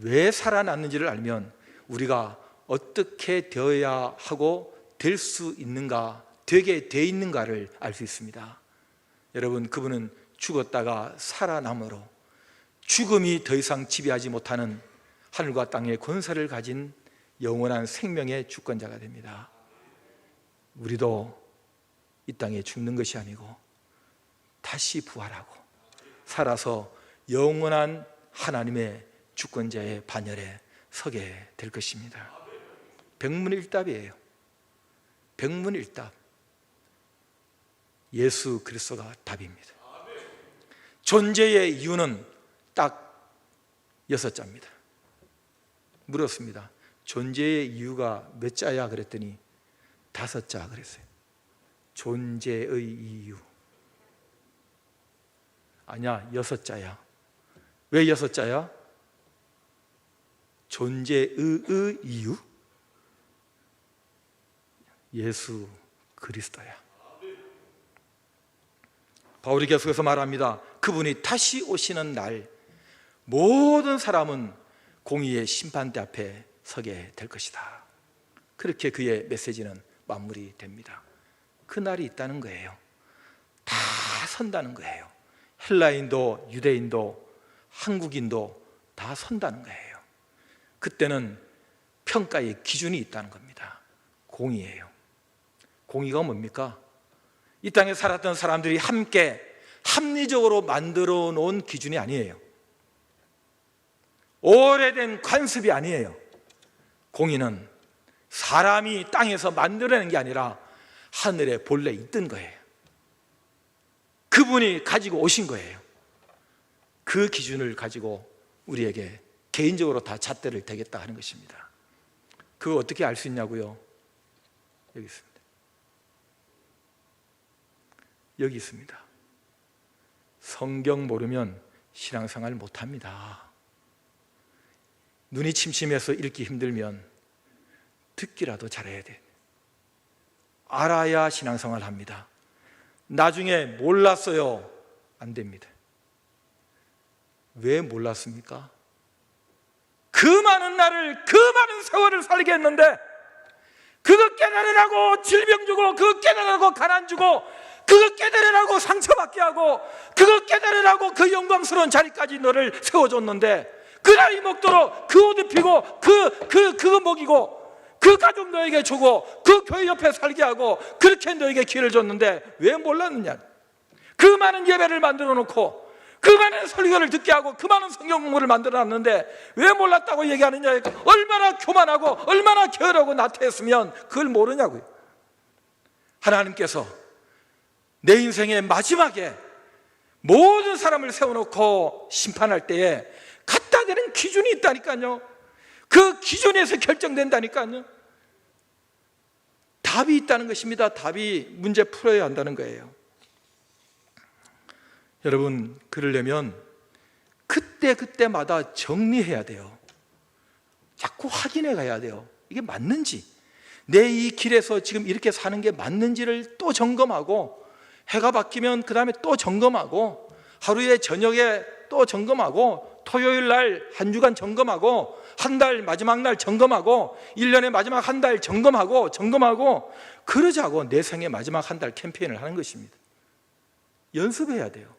왜 살아났는지를 알면 우리가 어떻게 되어야 하고 될 수 있는가, 되게 돼 있는가를 알 수 있습니다. 여러분, 그분은 죽었다가 살아남으로 죽음이 더 이상 지배하지 못하는 하늘과 땅의 권세를 가진 영원한 생명의 주권자가 됩니다. 우리도 이 땅에 죽는 것이 아니고 다시 부활하고 살아서 영원한 하나님의 주권자의 반열에 서게 될 것입니다. 백문일답이에요. 백문일답. 예수 그리스도가 답입니다. 존재의 이유는 딱 6자입니다. 물었습니다. 존재의 이유가 몇 자야? 그랬더니 5자 그랬어요. 존재의 이유. 아니야, 6자야. 왜 6자야? 존재의 이유? 예수 그리스도야. 바울이 계속해서 말합니다. 그분이 다시 오시는 날 모든 사람은 공의의 심판대 앞에 서게 될 것이다. 그렇게 그의 메시지는 마무리 됩니다. 그 날이 있다는 거예요. 다 선다는 거예요. 헬라인도 유대인도 한국인도 다 선다는 거예요. 그때는 평가의 기준이 있다는 겁니다. 공의예요. 공의가 뭡니까? 이 땅에 살았던 사람들이 함께 합리적으로 만들어 놓은 기준이 아니에요. 오래된 관습이 아니에요. 공의는 사람이 땅에서 만들어낸 게 아니라 하늘에 본래 있던 거예요. 그분이 가지고 오신 거예요. 그 기준을 가지고 우리에게 개인적으로 다 잣대를 대겠다 하는 것입니다. 그거 어떻게 알 수 있냐고요? 여기 있습니다. 여기 있습니다. 성경 모르면 신앙생활 못합니다. 눈이 침침해서 읽기 힘들면 듣기라도 잘해야 돼. 알아야 신앙생활 합니다. 나중에 몰랐어요, 안 됩니다. 왜 몰랐습니까? 그 많은 날을, 그 많은 세월을 살게 했는데 그거 깨달으라고 질병 주고, 그거 깨달으라고 가난 주고, 그거 깨달으라고 상처받게 하고, 그거 깨달으라고 그 영광스러운 자리까지 너를 세워줬는데 그 나이 먹도록 그 옷 입히고 그거 먹이고 그 가족 너에게 주고 그 교회 옆에 살게 하고 그렇게 너에게 기회를 줬는데 왜 몰랐느냐? 그 많은 예배를 만들어 놓고 그 많은 설교를 듣게 하고 그 많은 성경 공부를 만들어 놨는데 왜 몰랐다고 얘기하느냐? 얼마나 교만하고 얼마나 게으르고 나태했으면 그걸 모르냐고요. 하나님께서 내 인생의 마지막에 모든 사람을 세워놓고 심판할 때에 갖다 대는 기준이 있다니까요. 그 기준에서 결정된다니까요. 답이 있다는 것입니다. 답이. 문제 풀어야 한다는 거예요. 여러분, 그러려면 그때마다 정리해야 돼요. 자꾸 확인해 가야 돼요. 이게 맞는지, 내 이 길에서 지금 이렇게 사는 게 맞는지를 또 점검하고, 해가 바뀌면 그 다음에 또 점검하고, 하루에 저녁에 또 점검하고, 토요일 날 한 주간 점검하고, 한 달 마지막 날 점검하고, 1년의 마지막 한 달 점검하고 그러자고 내 생의 마지막 한 달 캠페인을 하는 것입니다. 연습해야 돼요.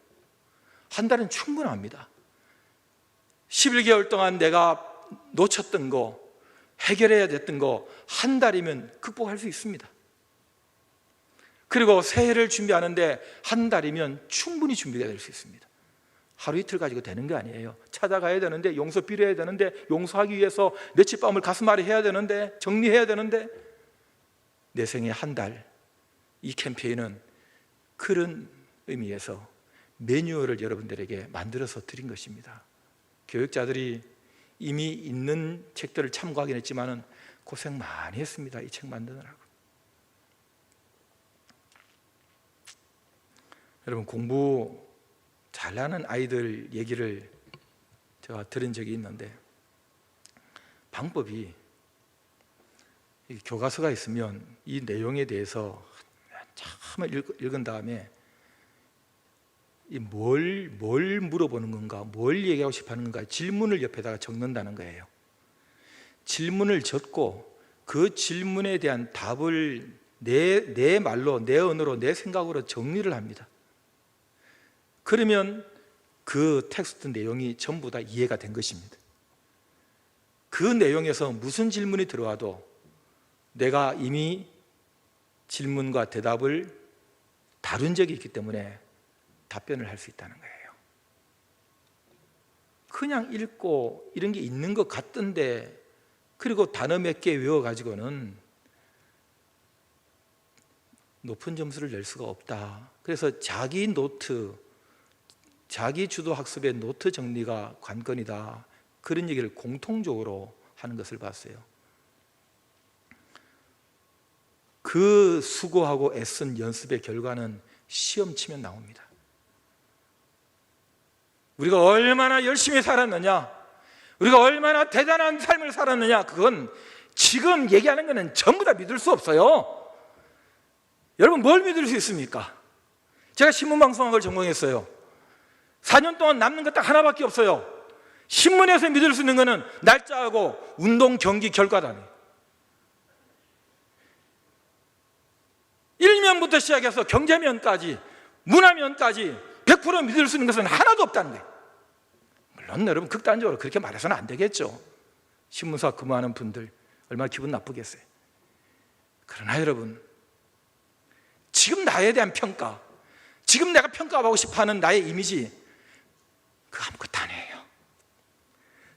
한 달은 충분합니다. 11개월 동안 내가 놓쳤던 거, 해결해야 됐던 거 한 달이면 극복할 수 있습니다. 그리고 새해를 준비하는데 한 달이면 충분히 준비가 될 수 있습니다. 하루 이틀 가지고 되는 게 아니에요. 찾아가야 되는데, 용서 빌어야 되는데, 용서하기 위해서 며칠 밤을 가슴 아래 해야 되는데, 정리해야 되는데, 내 생에 한 달. 이 캠페인은 그런 의미에서 매뉴얼을 여러분들에게 만들어서 드린 것입니다. 교육자들이 이미 있는 책들을 참고하긴 했지만 고생 많이 했습니다. 이 책 만드느라고. 여러분, 공부 잘하는 아이들 얘기를 제가 들은 적이 있는데, 방법이 교과서가 있으면 이 내용에 대해서 참 읽은 다음에 뭘 물어보는 건가, 뭘 얘기하고 싶어 하는 건가, 질문을 옆에다가 적는다는 거예요. 질문을 적고 그 질문에 대한 답을 내 말로, 내 언어로, 내 생각으로 정리를 합니다. 그러면 그 텍스트 내용이 전부 다 이해가 된 것입니다. 그 내용에서 무슨 질문이 들어와도 내가 이미 질문과 대답을 다룬 적이 있기 때문에 답변을 할 수 있다는 거예요. 그냥 읽고 이런 게 있는 것 같던데, 그리고 단어 몇 개 외워가지고는 높은 점수를 낼 수가 없다. 그래서 자기 노트, 자기 주도 학습의 노트 정리가 관건이다. 그런 얘기를 공통적으로 하는 것을 봤어요. 그 수고하고 애쓴 연습의 결과는 시험 치면 나옵니다. 우리가 얼마나 열심히 살았느냐, 우리가 얼마나 대단한 삶을 살았느냐, 그건 지금 얘기하는 거는 전부 다 믿을 수 없어요. 여러분, 뭘 믿을 수 있습니까? 제가 신문방송학을 전공했어요. 4년 동안 남는 것 딱 하나밖에 없어요. 신문에서 믿을 수 있는 거는 날짜하고 운동 경기 결과단이에요. 1면부터 시작해서 경제면까지, 문화면까지 100% 믿을 수 있는 것은 하나도 없다는 거예요. 물론 여러분, 극단적으로 그렇게 말해서는 안 되겠죠. 신문사 근무하는 분들 얼마나 기분 나쁘겠어요. 그러나 여러분, 지금 나에 대한 평가, 지금 내가 평가하고 싶어하는 나의 이미지, 그거 아무것도 아니에요.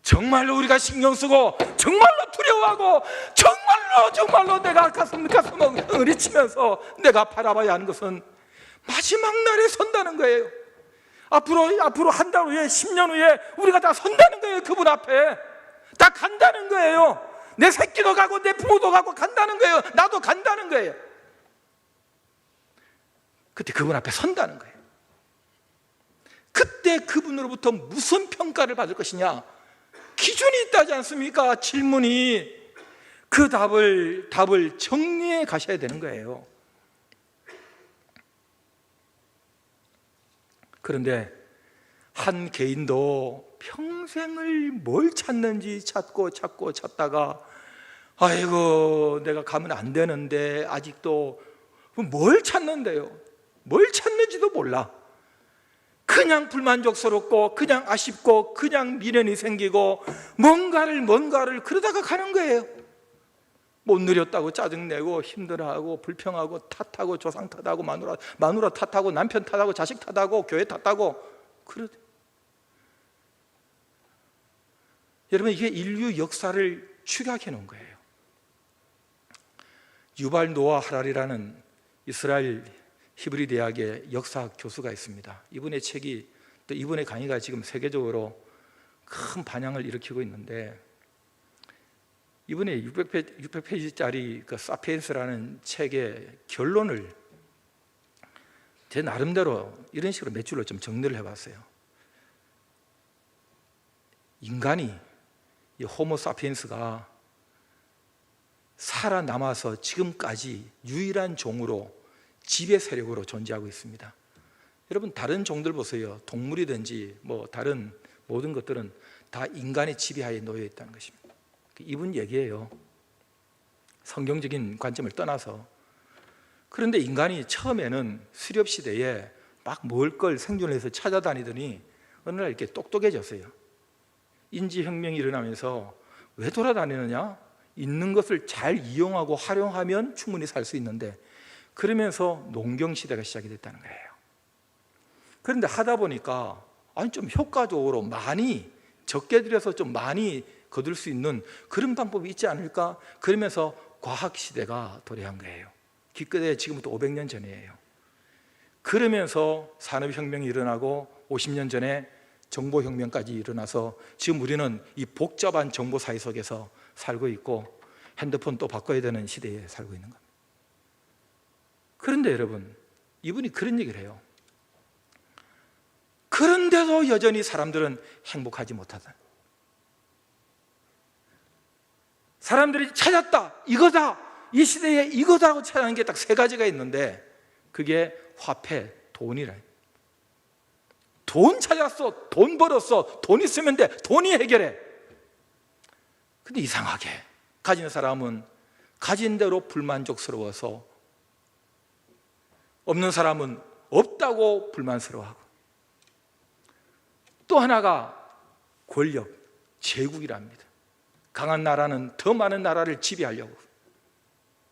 정말로 우리가 신경 쓰고, 정말로 두려워하고, 정말로 내가 가슴을 응어리치면서 내가 바라봐야 하는 것은 마지막 날에 선다는 거예요. 앞으로 한 달 후에, 10년 후에 우리가 다 선다는 거예요. 그분 앞에 다 간다는 거예요. 내 새끼도 가고 내 부모도 가고 간다는 거예요. 나도 간다는 거예요. 그때 그분 앞에 선다는 거예요. 그때 그분으로부터 무슨 평가를 받을 것이냐, 기준이 있다지 않습니까? 질문이. 그 답을 정리해 가셔야 되는 거예요. 그런데 한 개인도 평생을 뭘 찾는지 찾다가, 아이고 내가 가면 안 되는데, 아직도 뭘 찾는데요? 뭘 찾는지도 몰라. 그냥 불만족스럽고, 그냥 아쉽고, 그냥 미련이 생기고, 뭔가를 그러다가 가는 거예요. 못 누렸다고 짜증내고, 힘들어하고, 불평하고, 탓하고, 조상 탓하고, 마누라 탓하고, 남편 탓하고, 자식 탓하고, 교회 탓하고, 그러대. 여러분, 이게 인류 역사를 축약해 놓은 거예요. 유발 노아 하랄이라는 이스라엘 히브리 대학의 역사학 교수가 있습니다. 이분의 책이, 또 이분의 강의가 지금 세계적으로 큰 반향을 일으키고 있는데, 이분의 600페이지짜리 그 사피엔스라는 책의 결론을 제 나름대로 이런 식으로 몇 줄로 좀 정리를 해봤어요. 인간이, 이 호모 사피엔스가 살아남아서 지금까지 유일한 종으로, 지배 세력으로 존재하고 있습니다. 여러분, 다른 종들 보세요. 동물이든지 뭐 다른 모든 것들은 다 인간의 지배하에 놓여 있다는 것입니다. 이분 얘기예요. 성경적인 관점을 떠나서. 그런데 인간이 처음에는 수렵 시대에 막 먹을 걸 생존을 해서 찾아다니더니 어느 날 이렇게 똑똑해졌어요. 인지혁명이 일어나면서 왜 돌아다니느냐? 있는 것을 잘 이용하고 활용하면 충분히 살 수 있는데, 그러면서 농경 시대가 시작이 됐다는 거예요. 그런데 하다 보니까 아니 좀 효과적으로 많이 적게 들여서 좀 많이 거둘 수 있는 그런 방법이 있지 않을까? 그러면서 과학시대가 도래한 거예요. 기껏해 지금부터 500년 전이에요. 그러면서 산업혁명이 일어나고 50년 전에 정보혁명까지 일어나서 지금 우리는 이 복잡한 정보사회 속에서 살고 있고 핸드폰 또 바꿔야 되는 시대에 살고 있는 겁니다. 그런데 여러분, 이분이 그런 얘기를 해요. 그런데도 여전히 사람들은 행복하지 못하다. 사람들이 찾았다, 이거다, 이 시대에 이거다고 찾아낸 게 딱 세 가지가 있는데 그게 화폐, 돈이라. 돈 찾았어, 돈 벌었어, 돈 있으면 돼, 돈이 해결해. 근데 이상하게 가진 사람은 가진 대로 불만족스러워서 없는 사람은 없다고 불만스러워하고, 또 하나가 권력, 제국이랍니다. 강한 나라는 더 많은 나라를 지배하려고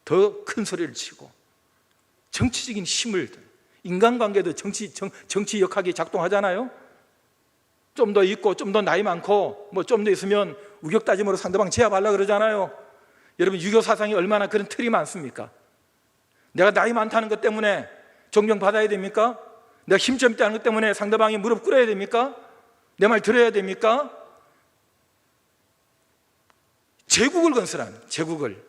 더 큰 소리를 치고 정치적인 힘을, 인간관계도 정치 역학이 작동하잖아요. 좀 더 있고 좀 더 나이 많고 뭐 좀 더 있으면 우격다짐으로 상대방 제압하려고 그러잖아요. 여러분, 유교 사상이 얼마나 그런 틀이 많습니까? 내가 나이 많다는 것 때문에 존경받아야 됩니까? 내가 힘 좀 있다는 것 때문에 상대방이 무릎 꿇어야 됩니까? 내 말 들어야 됩니까? 제국을 건설한, 제국을.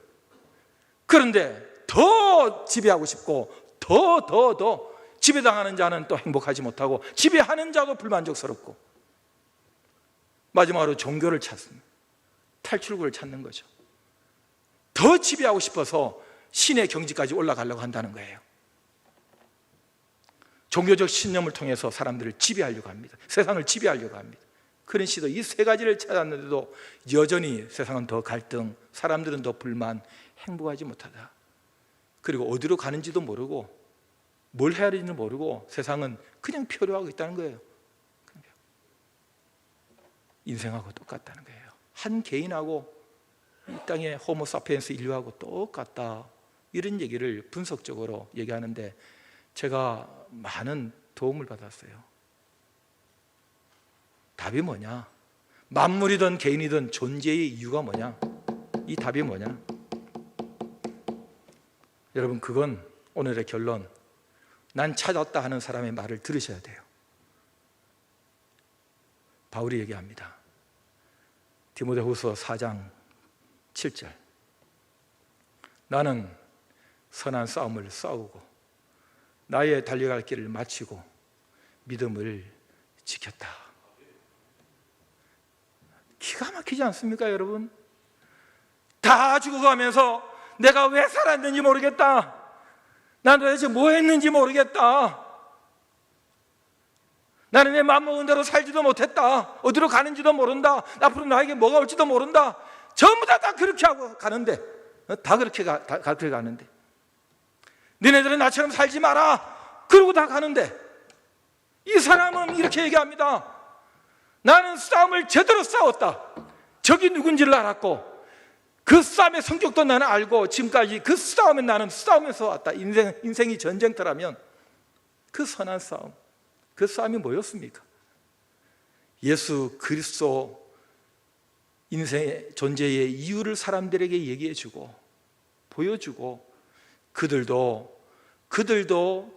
그런데 더 지배하고 싶고 더 지배당하는 자는 또 행복하지 못하고 지배하는 자도 불만족스럽고, 마지막으로 종교를 찾습니다. 탈출구를 찾는 거죠. 더 지배하고 싶어서 신의 경지까지 올라가려고 한다는 거예요. 종교적 신념을 통해서 사람들을 지배하려고 합니다. 세상을 지배하려고 합니다. 그런 시도, 이 세 가지를 찾았는데도 여전히 세상은 더 갈등, 사람들은 더 불만, 행복하지 못하다. 그리고 어디로 가는지도 모르고 뭘 해야 되는지 모르고 세상은 그냥 표류하고 있다는 거예요. 인생하고 똑같다는 거예요. 한 개인하고 이 땅의 호모사피엔스 인류하고 똑같다, 이런 얘기를 분석적으로 얘기하는데 제가 많은 도움을 받았어요. 답이 뭐냐? 만물이든 개인이든 존재의 이유가 뭐냐? 이 답이 뭐냐? 여러분, 그건 오늘의 결론, 난 찾았다 하는 사람의 말을 들으셔야 돼요. 바울이 얘기합니다. 디모데후서 4장 7절. 나는 선한 싸움을 싸우고 나의 달려갈 길을 마치고 믿음을 지켰다. 기가 막히지 않습니까, 여러분? 다 죽어가면서 내가 왜 살았는지 모르겠다, 난 도대체 뭐 했는지 모르겠다, 나는 내 마음먹은 대로 살지도 못했다, 어디로 가는지도 모른다, 앞으로 나에게 뭐가 올지도 모른다, 전부 다 그렇게 하고 가는데, 다 그렇게 가는데, 너네들은 나처럼 살지 마라, 그러고 다 가는데, 이 사람은 이렇게 얘기합니다. 나는 싸움을 제대로 싸웠다. 적이 누군지를 알았고 그 싸움의 성격도 나는 알고 지금까지 그 싸움에 나는 싸우면서 왔다. 인생이 전쟁터라면 그 선한 싸움, 그 싸움이 뭐였습니까? 예수 그리스도 인생의 존재의 이유를 사람들에게 얘기해주고 보여주고 그들도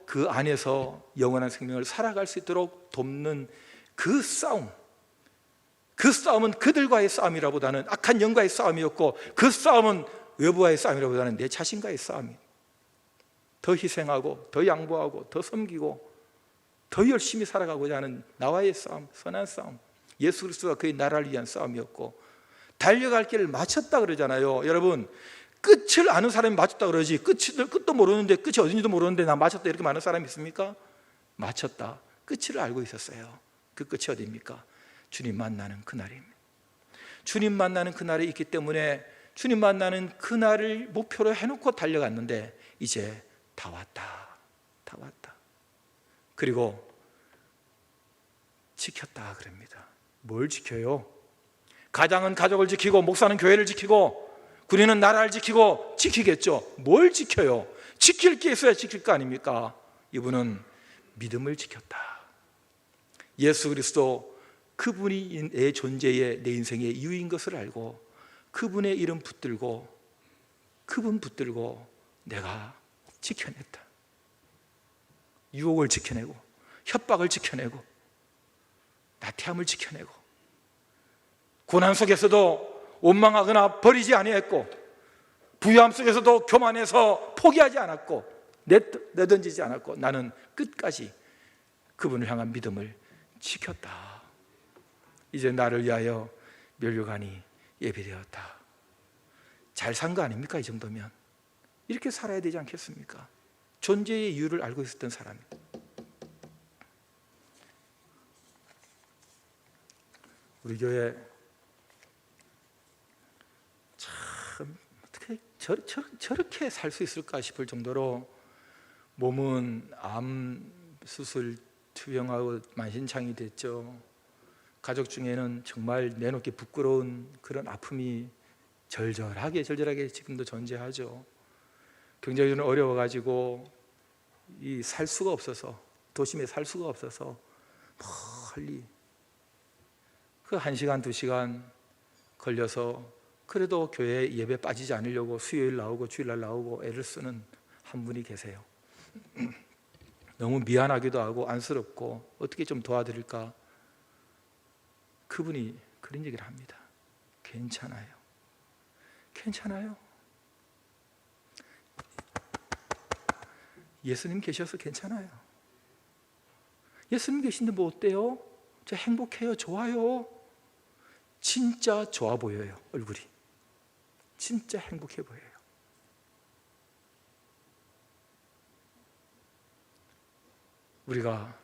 그 안에서 영원한 생명을 살아갈 수 있도록 돕는 그 싸움, 그 싸움은 그들과의 싸움이라보다는 악한 영과의 싸움이었고, 그 싸움은 외부와의 싸움이라보다는 내 자신과의 싸움이, 더 희생하고 더 양보하고 더 섬기고 더 열심히 살아가고자 하는 나와의 싸움, 선한 싸움, 예수 그리스도가 그의 나라를 위한 싸움이었고, 달려갈 길을 마쳤다 그러잖아요. 여러분, 끝을 아는 사람이 마쳤다 그러지, 끝도 모르는데, 끝이 어딘지도 모르는데 나 마쳤다 이렇게 많은 사람이 있습니까? 마쳤다, 끝을 알고 있었어요. 그 끝이 어디입니까? 주님 만나는 그날입니다. 주님 만나는 그날이 있기 때문에 주님 만나는 그날을 목표로 해놓고 달려갔는데 이제 다 왔다. 그리고 지켰다 그럽니다. 뭘 지켜요? 가장은 가족을 지키고 목사는 교회를 지키고 군인은 나라를 지키고 지키겠죠. 뭘 지켜요? 지킬 게 있어야 지킬 거 아닙니까? 이분은 믿음을 지켰다. 예수 그리스도 그분이 내 존재에 내 인생의 이유인 것을 알고 그분의 이름 붙들고 그분 붙들고 내가 지켜냈다. 유혹을 지켜내고 협박을 지켜내고 나태함을 지켜내고 고난 속에서도 원망하거나 버리지 아니했고 부유함 속에서도 교만해서 포기하지 않았고 내던지지 않았고 나는 끝까지 그분을 향한 믿음을 지켰다. 이제 나를 위하여 면류관이 예비되었다. 잘 산 거 아닙니까? 이 정도면 이렇게 살아야 되지 않겠습니까? 존재의 이유를 알고 있었던 사람이. 우리 교회 참 어떻게 저렇게 살 수 있을까 싶을 정도로 몸은 암 수술 투병하고 만신창이 됐죠. 가족 중에는 정말 내놓기 부끄러운 그런 아픔이 절절하게 지금도 존재하죠. 경제적으로 어려워가지고 이 살 수가 없어서 도심에 살 수가 없어서 멀리 그 1시간 2시간 걸려서 그래도 교회 예배 빠지지 않으려고 수요일 나오고 주일날 나오고 애를 쓰는 한 분이 계세요. 너무 미안하기도 하고 안쓰럽고 어떻게 좀 도와드릴까. 그분이 그런 얘기를 합니다. 괜찮아요. 예수님 계셔서 괜찮아요. 예수님 계신데 뭐 어때요? 저 행복해요. 좋아요. 진짜 좋아 보여요. 얼굴이 진짜 행복해 보여요. 우리가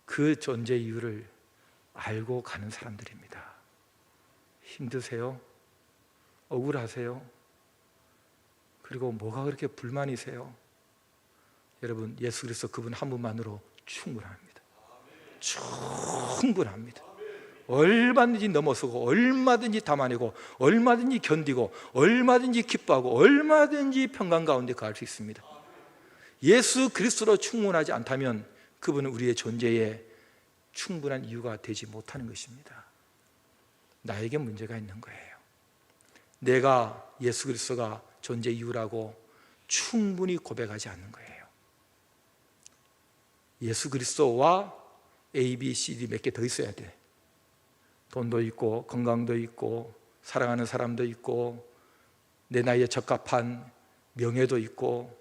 그 존재 이유를 알고 가는 사람들입니다. 힘드세요? 억울하세요? 그리고 뭐가 그렇게 불만이세요? 여러분, 예수 그리스도 그분 한 분만으로 충분합니다. 충분합니다. 얼마든지 넘어서고 얼마든지 담아내고 얼마든지 견디고 얼마든지 기뻐하고 얼마든지 평강 가운데 가할 수 있습니다. 예수 그리스도로 충분하지 않다면 그분은 우리의 존재에 충분한 이유가 되지 못하는 것입니다. 나에게 문제가 있는 거예요. 내가 예수 그리스도가 존재 이유라고 충분히 고백하지 않는 거예요. 예수 그리스도와 A, B, C, D 몇 개 더 있어야 돼. 돈도 있고 건강도 있고 사랑하는 사람도 있고 내 나이에 적합한 명예도 있고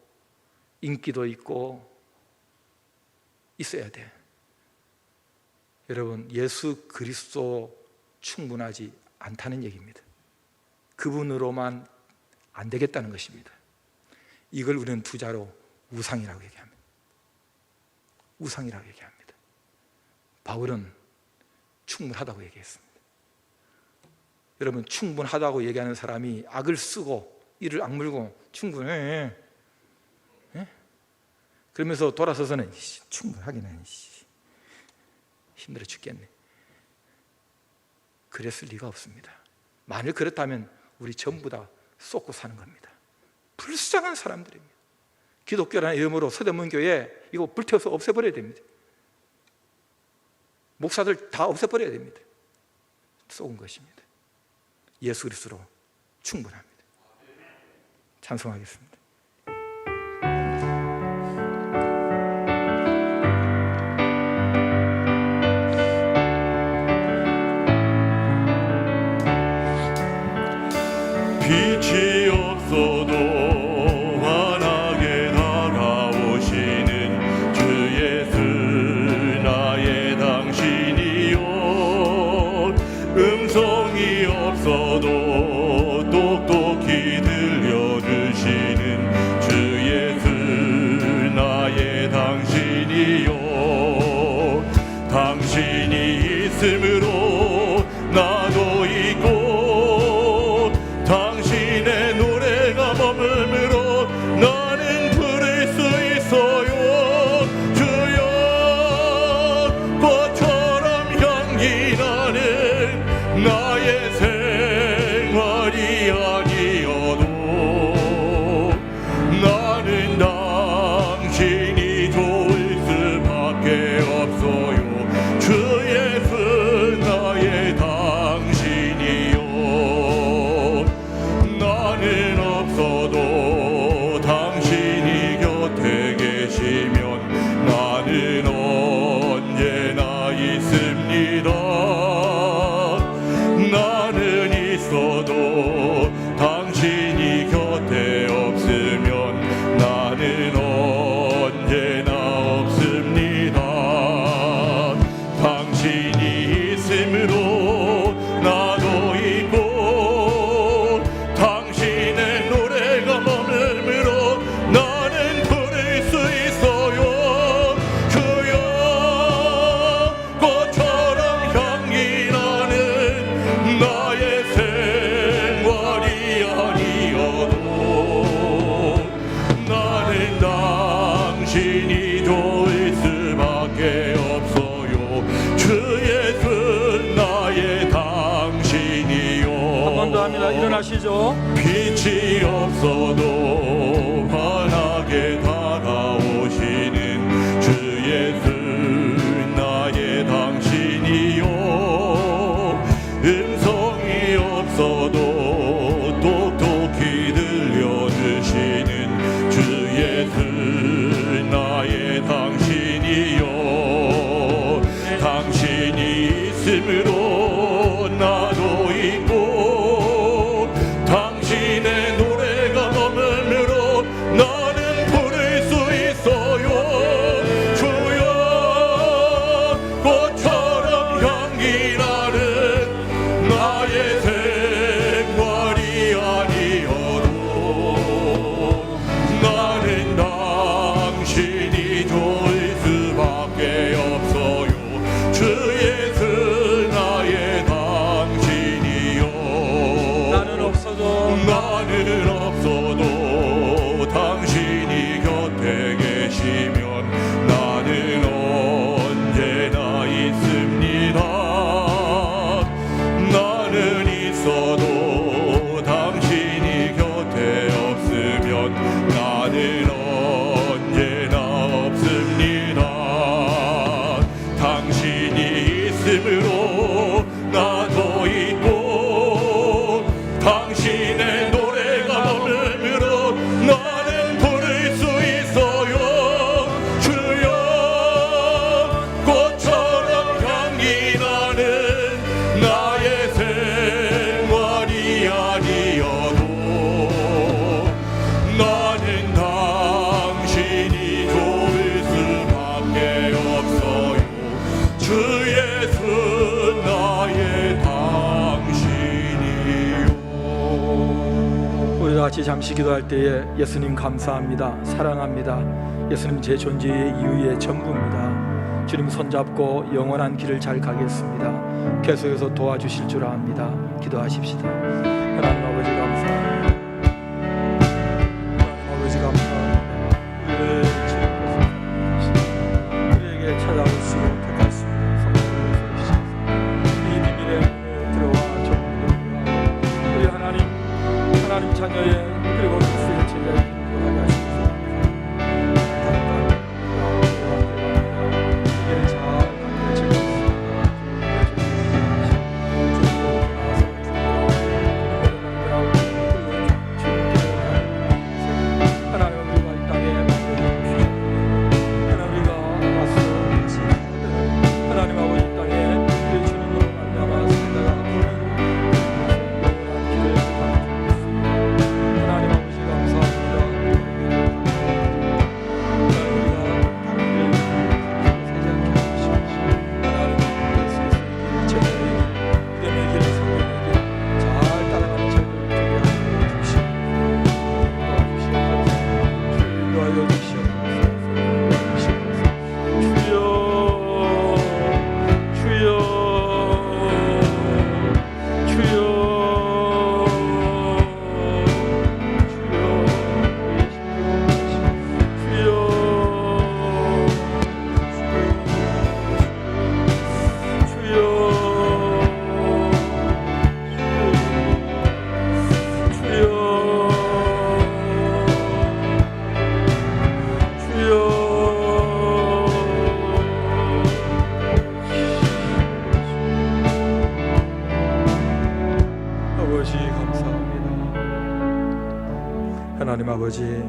인기도 있고 있어야 돼. 여러분, 예수 그리스도 충분하지 않다는 얘기입니다. 그분으로만 안 되겠다는 것입니다. 이걸 우리는 투자로 우상이라고 얘기합니다. 우상이라고 얘기합니다. 바울은 충분하다고 얘기했습니다. 여러분, 충분하다고 얘기하는 사람이 악을 쓰고 이를 악물고 충분해, 그러면서 돌아서서는 충분하기는 힘들어 죽겠네. 그랬을 리가 없습니다. 만일 그렇다면 우리 전부 다 쏟고 사는 겁니다. 불쌍한 사람들입니다. 기독교라는 이름으로 서대문 교회 이거 불태워서 없애버려야 됩니다. 목사들 다 없애버려야 됩니다. 속은 것입니다. 예수 그리스도로 충분합니다. 찬송하겠습니다. 빛이 없어도 환하게 다가오시는 주 예수 나의 당신이요. 음성이 없어도 똑똑히 들려주시는 주 예수 나의 당신이요. 당신이 있음으로 나도 있고 당신의 노래가 머물므로 나는 부를 수 있어요. 주여, 꽃처럼 향기 나는 나의 생활이 아니어도 나는 당신이 좋을 수밖에 없어요. 주 있습니다. 나는 있어도 당신이 곁에 없으면 나는 언제나 없습니다. 당신이 있음으로 나도 있고 당신의 노래가 머물므로 나는 부를 수 있어요. 주여 꽃처럼 향기 나는 나의 생활이 아니어도 나는 당신이 좋을 수밖에 없어요. 주 예수 나의 당신이요. 한 번 더 합니다. 일어나시죠. 빛이 없어도 환하게 다가오시는 주 예수 나의 당신이요. 음성이 없어도 똑똑히 들려주시는 주 예수 나의 당신이요. 당신이 있음으로 나도 있고 당신의 노래가 머물므로 나는 부를 수 있어요. 주여 꽃처럼 향기 나는 나의 생활이 아니어도 나는 당신이 좋을 수밖에 없어요. 주 예수 나의 당신이요. 나는 없어도 당신이 곁에 계시면 나는 언제나 있습니다. 나는 있어도 당신이 곁에 없으면 나는 언제나 없습니다. 당신이 있음으로 나도 있고 당신의 노래가 머물므로 나는 부를 수 있어요. 주여 꽃처럼 향기 나는 나의 생활이 아니어도 나는 당신이 좋을 수밖에 없어요. 주 예수 나의 당신이요. 우리 같이 잠시 기도할 때에 예수님 감사합니다. 사랑합니다. 예수님 제 존재의 이유의 전부입니다. 주님 손잡고 영원한 길을 잘 가겠습니다. 계속해서 도와주실 줄 압니다. 기도하십시다. 하나님 아버지 감사합니다. 하나님 아버지 감사합니다. 우리에게 찾아오시고 택하시고 성령을 주시옵소서. 이 비밀의 문에 들어와 정복을 우리 하나님 자녀의 그리고 그리스도의 제자의 기도하게 하시옵소서. 이를 잘 가게 즐겁습니다. 하나님 우리가 이 땅에 하나님 우리가 와서 하나님 아버지 이 땅에 우리 주님으로 말미암아 살다가 하나님 아버지 감사합니다. 하나님 아버지,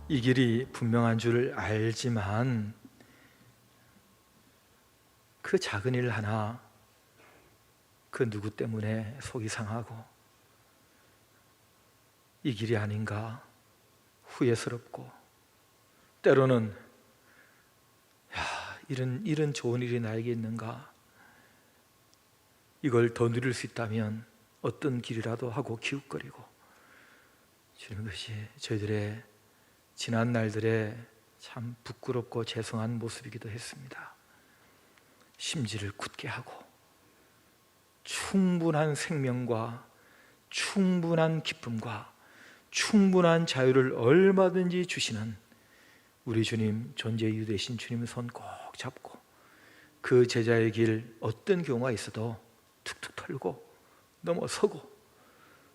이 길이 분명한 줄 알지만 그 작은 일 하나 그 누구 때문에 속이 상하고 이 길이 아닌가 후회스럽고 때로는 이런 좋은 일이 나에게 있는가, 이걸 더 누릴 수 있다면 어떤 길이라도 하고 기웃거리고 주는 것이 저희들의 지난 날들의 참 부끄럽고 죄송한 모습이기도 했습니다. 심지를 굳게 하고 충분한 생명과 충분한 기쁨과 충분한 자유를 얼마든지 주시는 우리 주님, 존재 이유 되신 주님의 손 꼭 잡고 그 제자의 길 어떤 경우가 있어도 툭툭 털고 넘어서고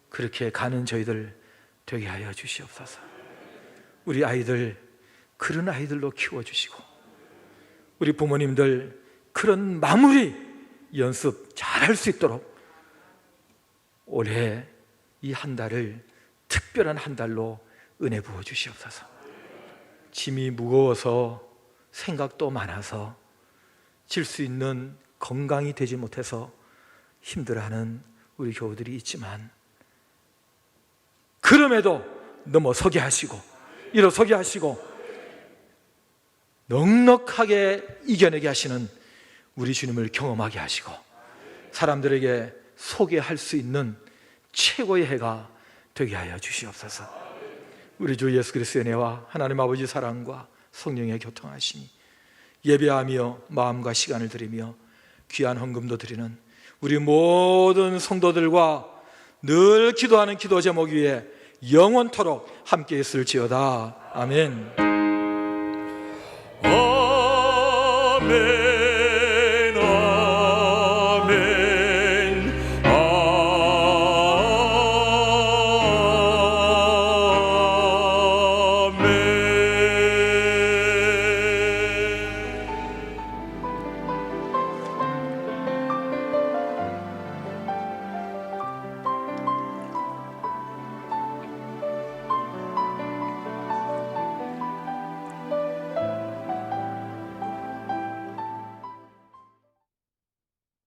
그렇게 가는 저희들 되게 하여 주시옵소서. 우리 아이들 그런 아이들로 키워주시고 우리 부모님들 그런 마무리 연습 잘할 수 있도록 올해 이 한 달을 특별한 한 달로 은혜 부어 주시옵소서. 짐이 무거워서 생각도 많아서 질 수 있는 건강이 되지 못해서 힘들어하는 우리 교우들이 있지만 그럼에도 넘어서게 하시고 일어서게 하시고 넉넉하게 이겨내게 하시는 우리 주님을 경험하게 하시고 사람들에게 소개할 수 있는 최고의 해가 되게 하여 주시옵소서. 우리 주 예수 그리스도의 은혜와 하나님 아버지 사랑과 성령의 교통하심이 예배하며 마음과 시간을 드리며 귀한 헌금도 드리는 우리 모든 성도들과 늘 기도하는 기도 제목 위에 영원토록 함께 있을지어다. 아멘. 아멘.